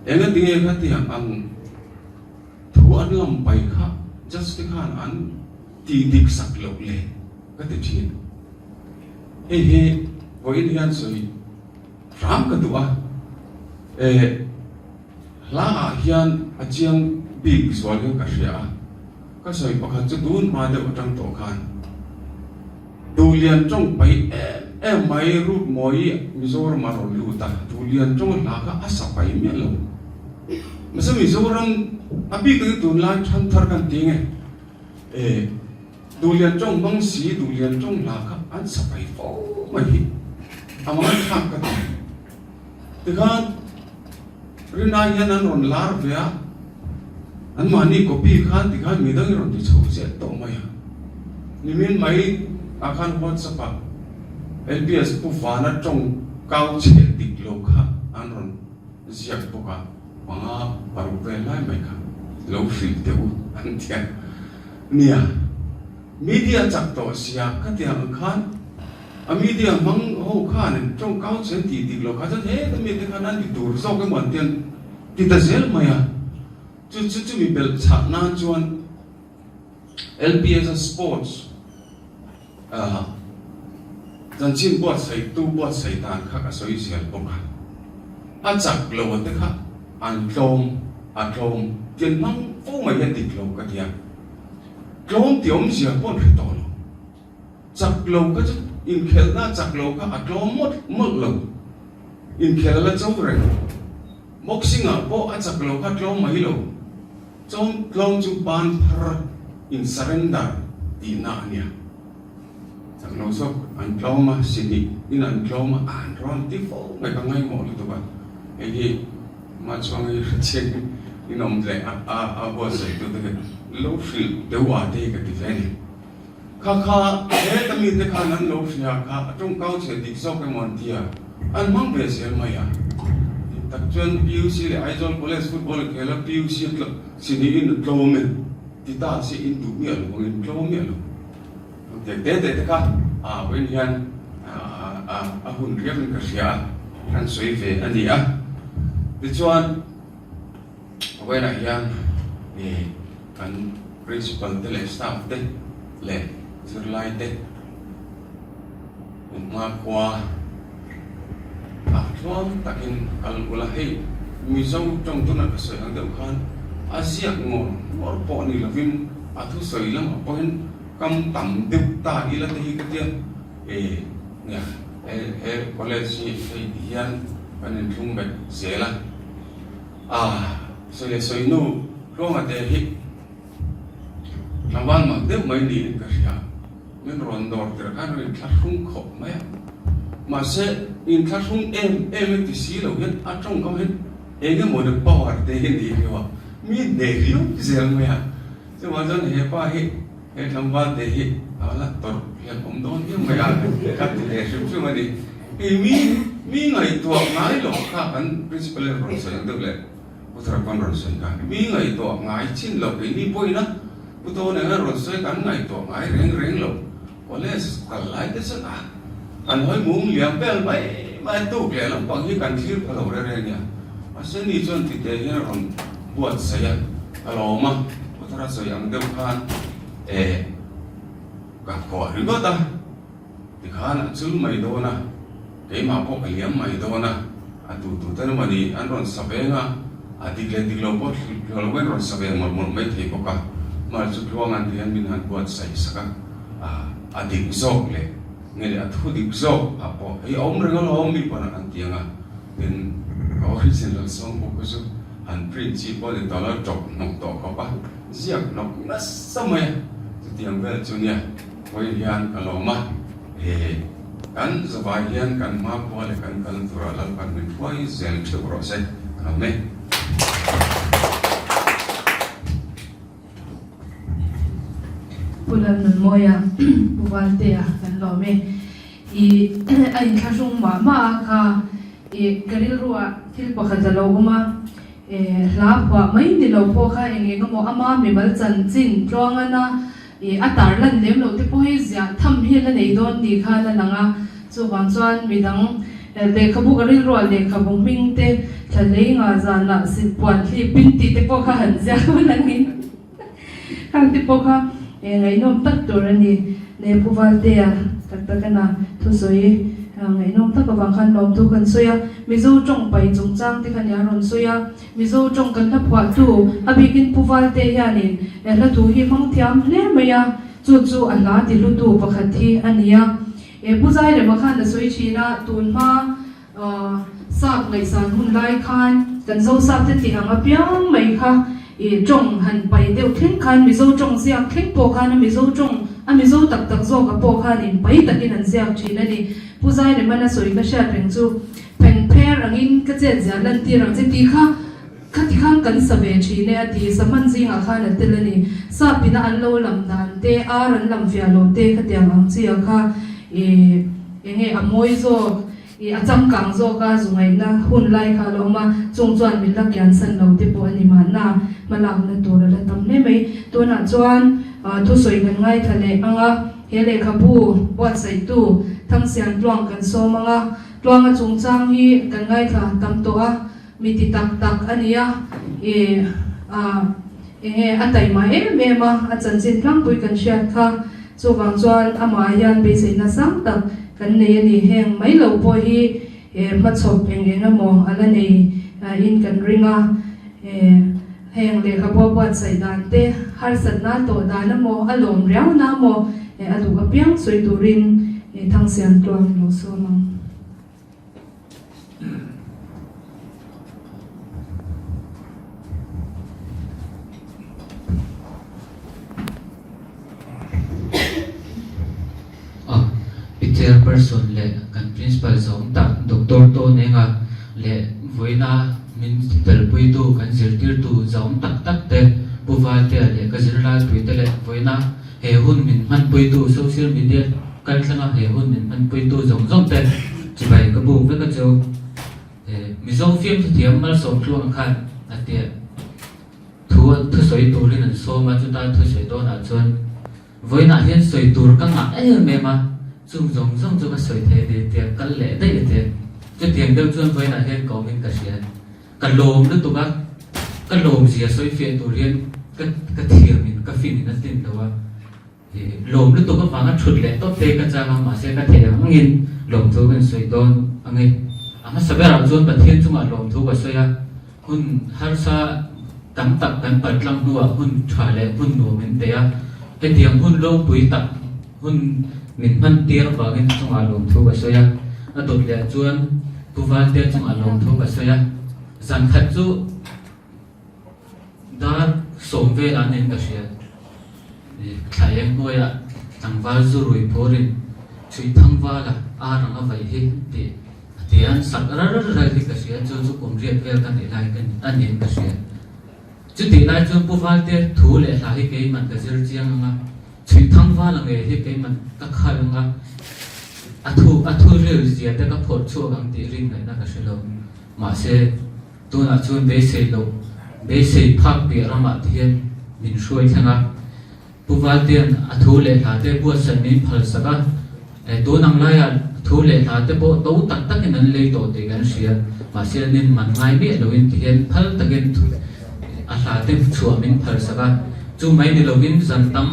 em cái tiếng cái tiếng ăn thu ăn làm bài khác just cái khan ăn tidik sak lo le cái tiếng chuyện he với Indian soi ram cái tua la hian achiang big swal cái ria cái soi pakhat chu dun ma de utang to khan tu lian trong pai em mai rut moi mizor marol luta tu lian trong la ka asa pai me lo masa mizoram abi ke tu la than thar kan ting tu lian trong bang si tu lian trong la ka an sa pai fo mai amang khak ka te khan rina yan an ron lar vea an mani copy khan ti khan midang ron ti chho se to mai ni min mai akan WhatsApp LPS pu fana trong cao che dik lo kha an ron ziak poka panga paru pe lai mai kha lo free te u an tia nia media chak to sia ka tia khan media mang ho khan trong cao chen ti lo kha he ta mi te khanan ti dur so ke mon tian ti ta zel maya chu mi bel cha na chuan LPS sports zan chin bot sai tu bot sai tan kha ka soi sial pom a chak lo te kha an tlom tian mang fo mai ya ti lo ka dia tlom tiom sia pon ri to lo chak lo ka in khel na chak lo ka a tlom mot lo in khel la chau re boxing a po a chak lo ka tlom mai lo chom tlom chu ban phar in surrender ti na nia chak lo so an tlom ma sini in an tlom ma an ron ti fo ngai ka ngai mo lu to ba e hi ma chuang i chen in om le a bo sai tu te lo fil de wa te ka ti fe ni kha he ta mi te kha nan lo fia kha trong cao che dik so ke mon tia an mang be sel ma ya tak chuan PUC le Aizawl College football khela PUC club sini in tlom me ti ta si in du mi lo in tlom mi lo te kha a wen hian a hun riam ka sia kan soi ve ani a ti chuan wen a hian ni kan principal te le staff te le zirlai te ma kwa chuan takin kalkula hei mi zo trong tu na ka soi ang deuh khan a siak ngor po ni lovin a thu soi lam a poin kam tam deuh ta ila te hi ka tia nya college hei hian panin thung bet zela soi nu ronga te hi lawan ma deuh mai ni ka ria men ron dor ter kan rin thung khop mai mà sẽ in khá không em thì xí lâu hết ở trong có hết em cái một được bao hạt để hiện đi rồi mi để hiểu gì mà ya chứ mà dân hệ pa hết hệ làm văn để hết là tổ hiện ông đón nhưng mà ya các thì để chụp mà đi thì mi ngày tuổi ngày lộc khác anh principal rồi sẽ được lệ tôi thấy con rồi sẽ cả mi ngày tuổi ngày chín lộc cái đi bôi đó tôi này rồi sẽ cả ngày tuổi ngày rèn lộc có lẽ cả lại thế sao anh hỏi muốn liam bel mai tu kể lắm bằng cái cần thiết phải làm ra nha mà sẽ đi chọn thì để như là buat saya kalau mah utara saya yang depan gặp họ rồi đó ta thì khá là chữ mày đâu na cái mà có cái liam mày đâu na tu tên mà đi anh còn sắp về nga đi lâu bớt lâu quen rồi sắp về một mấy thầy có cả mà chụp loang anh thì anh mình anh buat saya sekarang đi zok le nghe là thu đi zo apo ấy ông rồi nó ông bị bọn anh tiếng nên original song của cái số anh principal để tao là chọc nọc tao có ba giặc nọc nó sao mày tiếng về chỗ này với hiền cả lò mà kan zavai hiền kan ma qua lại kan tura lal kan mình quay zel chụp rồi sẽ làm mấy bulan nun moya buwan te kan lo me ai kha sung ma kha garil ruwa thil pakhat lo ma la pa mai ni lo po kha enge ngo ama me bal chan chin tlong ana atar lan lem lo te po hi zia tham hi la nei don ni kha la langa chu wan chuan midang le khabu garil ruwa le khabu ming te thalei nga za na sin puan hi pin ti te po kha han zia langin khang te po kha ngày nôm tấtตัวนี่ในผู้ฟังเตียตักกันนะทุสวยngày nôm tấtกับฟังขันลมทุกันสวยมิโซจงไปจงจ้างที่ขันยารอนสวยมิโซจงกันทับหัวตูอภิกินผู้ฟังเตียนี่แล้วตูฮีฟังเทียมเล่ไม่ยาจู่อันลาติลุตูประคัตที่อันนี้ผู้ใจเดี๋ยวมาขันจะสวยชีนะตูนมาสักในสารหุ่นไล่ขันกันโซสักที่ที่หางเปียงไม่ค่ะtrồng hẳn bảy đều khen khan mi dâu trồng giặc khen po khan mi dâu trồng mi dâu tak zo ka po khan in bảy tak in an giặc chi na ni puzai de mana soi ka sha peng chu pen pher angin ka che ja lan ti rang che ti kha ti khang kan sa ve chi ne ati saman ji nga khan an tel ni sa pina an lo lam dan te ar an lam fia lo te kha tiang ang chi kha nge amoi zo acham kang zo ka zungai na hun lai kha lo ma chung chuan min la kyan san lo te po ani ma na malang na tur la tam ne mai to na chuan thu soi kan ngai thale anga hele khabu wat sai tu thang sian tuang kan so manga tuanga chungchang hi kan ngai tha tam to a mi ti tak tak ania atai ma ma a chan chin thlang pui kan sha kha chuwang chuan ama yan be sei na sang tak kan nei ani heng mai lo po hi ma chop eng amo ala nei in kan ringa heng le kha bo wat sai dan te har sat na to dan amo alom riau na mo adu apiang soi turin thang sian tuang lo so mang chairperson le kan principal zong tak doctor to nenga le voina min pelpui tu kan zirtir tu zong tak tak te buwal te le ka zirla pui te le voina he hun min man pui tu social media kan thanga he hun min man pui tu zong zong te chibai ka bu ve ka jo mi zong phim thi thiam mal som tluang khan atia thu soi tu rin so ma chu ta thu soi to na chon voina hian soi tur ka nga me ma chung zong zong chu ka soi the de te kal le dai te chu tiang deu chuan voina hian ko min ka sia ka lom lu tu ka lom zia soi fe tu rian ka thiam min ka fin na tin dawa lom lu tu ka wanga thut le to te ka cha ma se ka the angin lom thu kan soi don angai ama sabera chuan pathian chunga lom thu ka soya hun har sa tam tak kan patlang nuwa hun thwa le hun no min te ya he tiang hun lo pui tak hun min man tiar wangin chunga lom thu ka soya adot le chuan puwan te chunga lom thu ka soya zan khat chu dar somve la nen ka sia thayeng hoya tangwal zu rui porin chui thangwa la aranga vai hi ti tian sak ra hi ka sia chu chu kum riat vel kan ilai kan anin ka sia chu ti lai chu puwan te thu le la hi ke man ka zir chiang nga chui thangwa la nge hi ke man ka khal nga athu rel zia te ka phot chu ang ti ring na ka shelo ma se tu na chun be sei lo be sei phak bi rama thian min shuai thanga puwal tian athu le la te bu san min phal saka tu nang la ya thu le la te po to tak tak in le to te gan sia ma se nin man ngai bi lo in thian phal takin a la te chu min phal saka chu mai ni lo in zan tam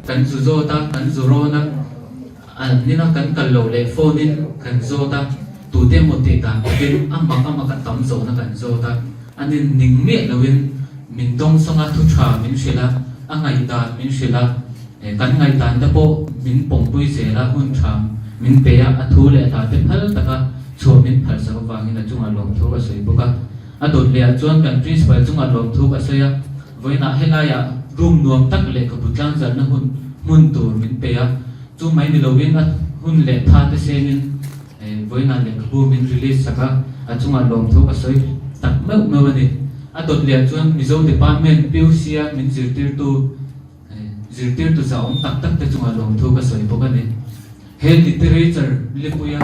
kan zu zo ta kan zu ro na an ni na kan kal lo le phone in kan zo ta tu te mo te ta bin amma ka tam zo na kan zo ta anin ning me lo in min dong songa thu tha min shila angai ta min shila kan ngai tan ta po min pong pui se la hun tham min pe ya athu le ta te phal ta ka chu min phal sa wa ngi na chunga lom thu ka soi boka adot le chuan kan principal chunga lom thu ka soya voina hela ya room nuam tak le ka butlang zan na hun mun tur min pe ya chu mai ni lo win a hun le tha te se min voina le ka bu min release saka a chunga lom thu ka soi tak me ni adot le chuan mizo department pusia min zirtir tu za om tak tak te chunga lom thu ka soi boka ni he literature lipuya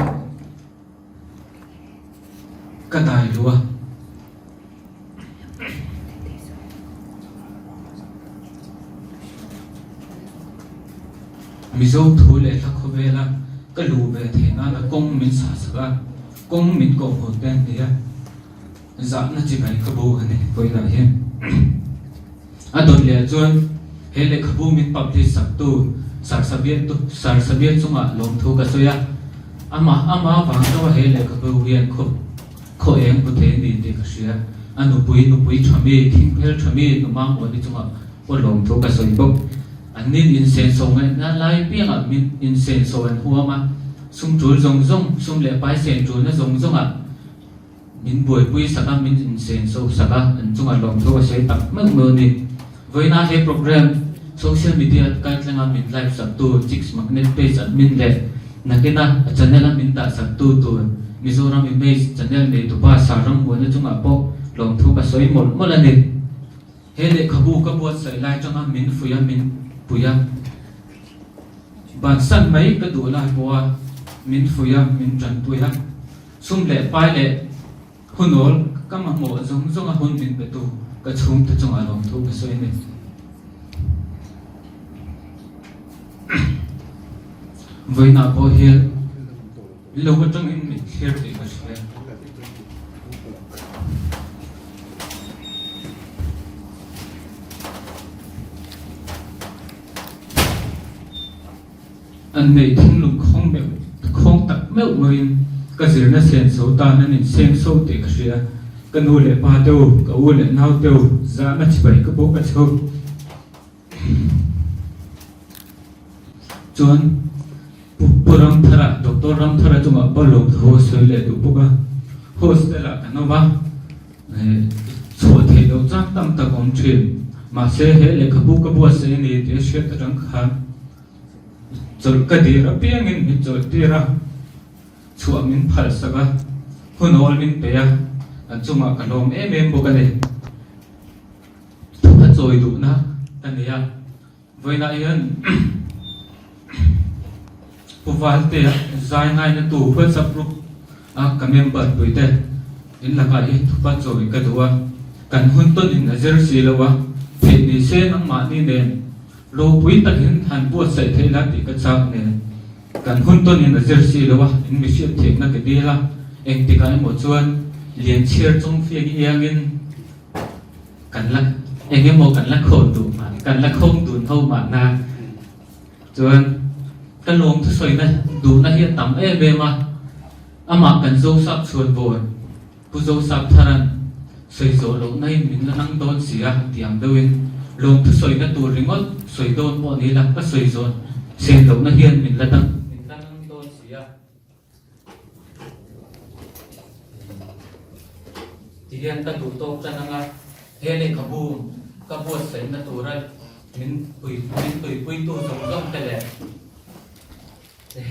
ka dai luwa mizo thu le thak khovela ka lu ve thena na kong min sa saka kong min ko ho ten dia za na chi bai ka bo hane poina he adon le chuan he le khabu min pap thi sak tu sar sabiet chunga lom thu ka soya ama wang to he le khabu hian kho eng ku the ni ti ka sia anu pui thami thing phel thami nu ma mo ni chunga o lom thu ka soi bok anin incense so ngai na lai pianga min incense so an huama sum chul zong sum le pai sen chul na zong a min boi pui saka min incense so saka an chunga lom thu ka soi tak mak mo ni voina he program social media kan tlenga min live sak tu chicks magnet page admin le nakina channel min ta sak tu Mizoram image channel ne tu pa sarang mo na chunga po lom thu ka soi mol ani hele khabu ka buat sai lai changa min fuya min puya ban san mai ka du la boa min fuya min chan puya sum le pai le hunol ka ma mo zong a hun min betu ka chung ta chunga lom thu ka soi ni voina po here lâu có trong in mình share thì có sẽ anh này thung lũng không mèo không tắc mèo người cái gì nó sen sâu ta nên sen sâu thì cái gì cái nô lệ ba đâu cái u lệ nào đâu giá nó chỉ bảy cái bố cái sâu chuan puram thara doctor ram thara chunga balong host le du buka host la kanova so the do chang tam ta kom thin ma se he le khabu ka bu se ni te shet rang khan chol ka di ra piang in mi chol ti ra chuam min phal saka hunol min pe ya an chunga kalom em buka le ta choi du na tania voina yan puvalte zai ngai na tu phật sắp lúc cả member tuổi tệ in là cái thupa rồi cái đó cần hun tôn in jersey lo wa thì đi xe nang ma ni den lo pui ta hin han pu sai thei la ti ka chak ne cần hun tôn in jersey lo wa in mi shi thek na ke di la eng ti kai mo chuan lian chiar chung fi gi yang in cần la eng mo cần la khon tu ma cần la không tu thâu ma na chuan cái luồng thứ soi này đủ na hiện tắm em mà ama cần dâu sap chuồn vội bu dâu sap tharan soi dỗ lỗ này mình là năng đón xía tiang đâu in luồng thứ soi na tu ringot soi đón bọn đi là cái soi dỗ sen lỗ na hiện mình là năng đón xía thì hiện ta đủ tốt cho năng he lên kabu soi na tu ra mình tùy tu giống giống thế này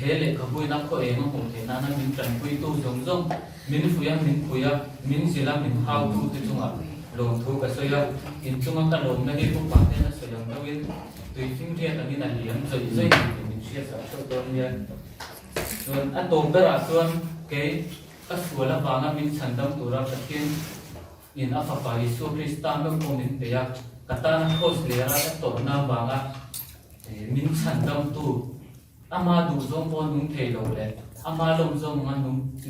hele kabui na ko eng mo the na min tran pui tu jong jong min fuya min sila min how tu ti chunga long thu ka soya in chunga ka long na ni pu pa te na soyang na win tui fing thia ta ni na liam zoi zoi min sia sa so ton ya don a tom bera ton ke ka suala ba na min chandam tura ka kin in a fa pa Isu Krista me ko min te ya kata na hos le ra ta to na ba nga min chandam tu ama du zong pon nung thei lo le ama lom zong man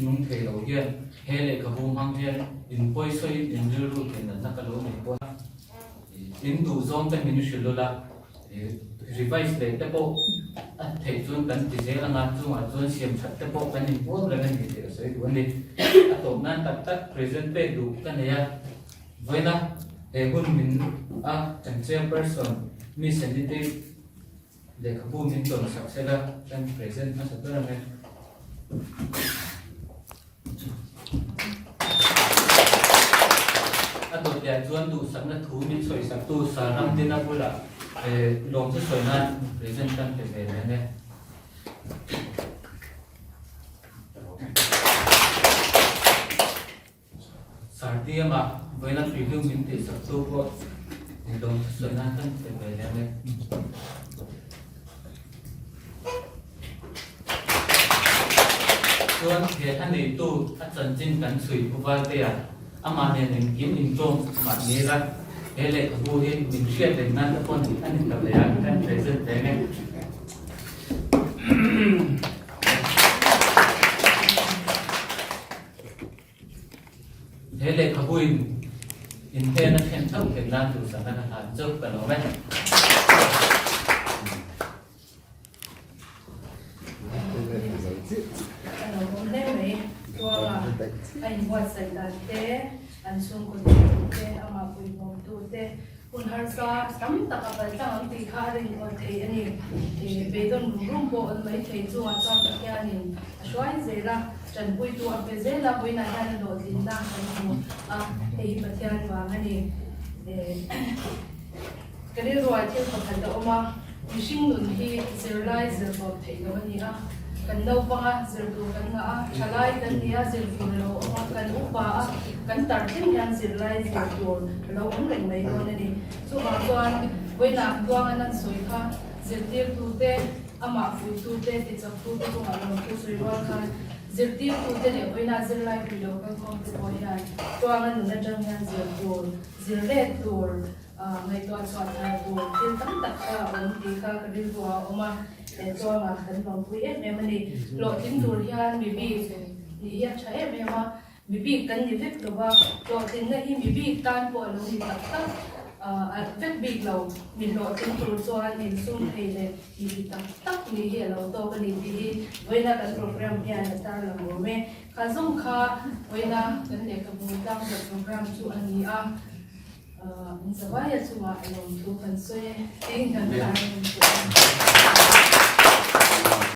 nung thei lo hian hele ka bu mang hian in poi soi in ru ken na ka lo nei po in du zong te min shil lo la revise le te po a thei chun kan ti je anga chu a chun siam that te po kan ni po le kan ni te soi du ni a to nan tak present pe du kan ya voina hun min a chairperson mi sensitive để các bộ nhân tuần sắp sẽ ra đang present nó sẽ rất là nhanh. Anh tôi đã chuẩn đủ sẵn là thú mình soi sắp tu sa năm दिन अब बोला लोग से soi na present đang về này nè. Sarti mà với là review mình thì sắp tu qua thì लोग से soi na đang về này nè. Tuan dia kan itu akan jinkan sui ubah dia aman yang mungkin itu maknanya hele kemudian mungkin dengan pun ane kerja kan present dengan hele kemudian internet yang tahu dengan tu sangat hancur kalau macam anh buat sedate an sung ko te ama pui bom tu te kun har sa tam ta ka pal ta ti kha ring ko te ani be don rum bo an mai thei chu a chang ta kya ni shwai zera chan pui tu a pe zela pui na han do din da kan a ei pathian wa ngani kare ro a thil ko khal da oma mishing nun hi zerlai zer bo thei lo ni a kan đâu pa zirdu kan nga chalai kan nia zirdu lo kan upa kan tartim yan zirlai zirdu lo ang ring mai do na ni so ma chuan voina tuang an soi kha zirtir tu te ama fu tu te ti chak tu te ko lo tu soi wa kha zirtir tu te ne voina zirlai pi lo kan kom te bo yan tuang an na jang yan zirdu zirlet tur ngày tuần soạn buồn thiên tấm đặc ổn thì kha cái điều của ông để cho mà cần vòng quý em này lộ tin đồ hiền bị hiền trái em mà bị cần gì hết rồi và lộ tin này bị tan bộ luôn thì tất vết bị lâu mình lộ tin đồ cho nên xuống thì để bị tất mình hiểu lâu to cái gì với là cái program nhà ta là một mẹ khá giống khá với là cái này cái program chú anh mình sẽ nói là chú anh làm thu phần xuôi tiếng gần lại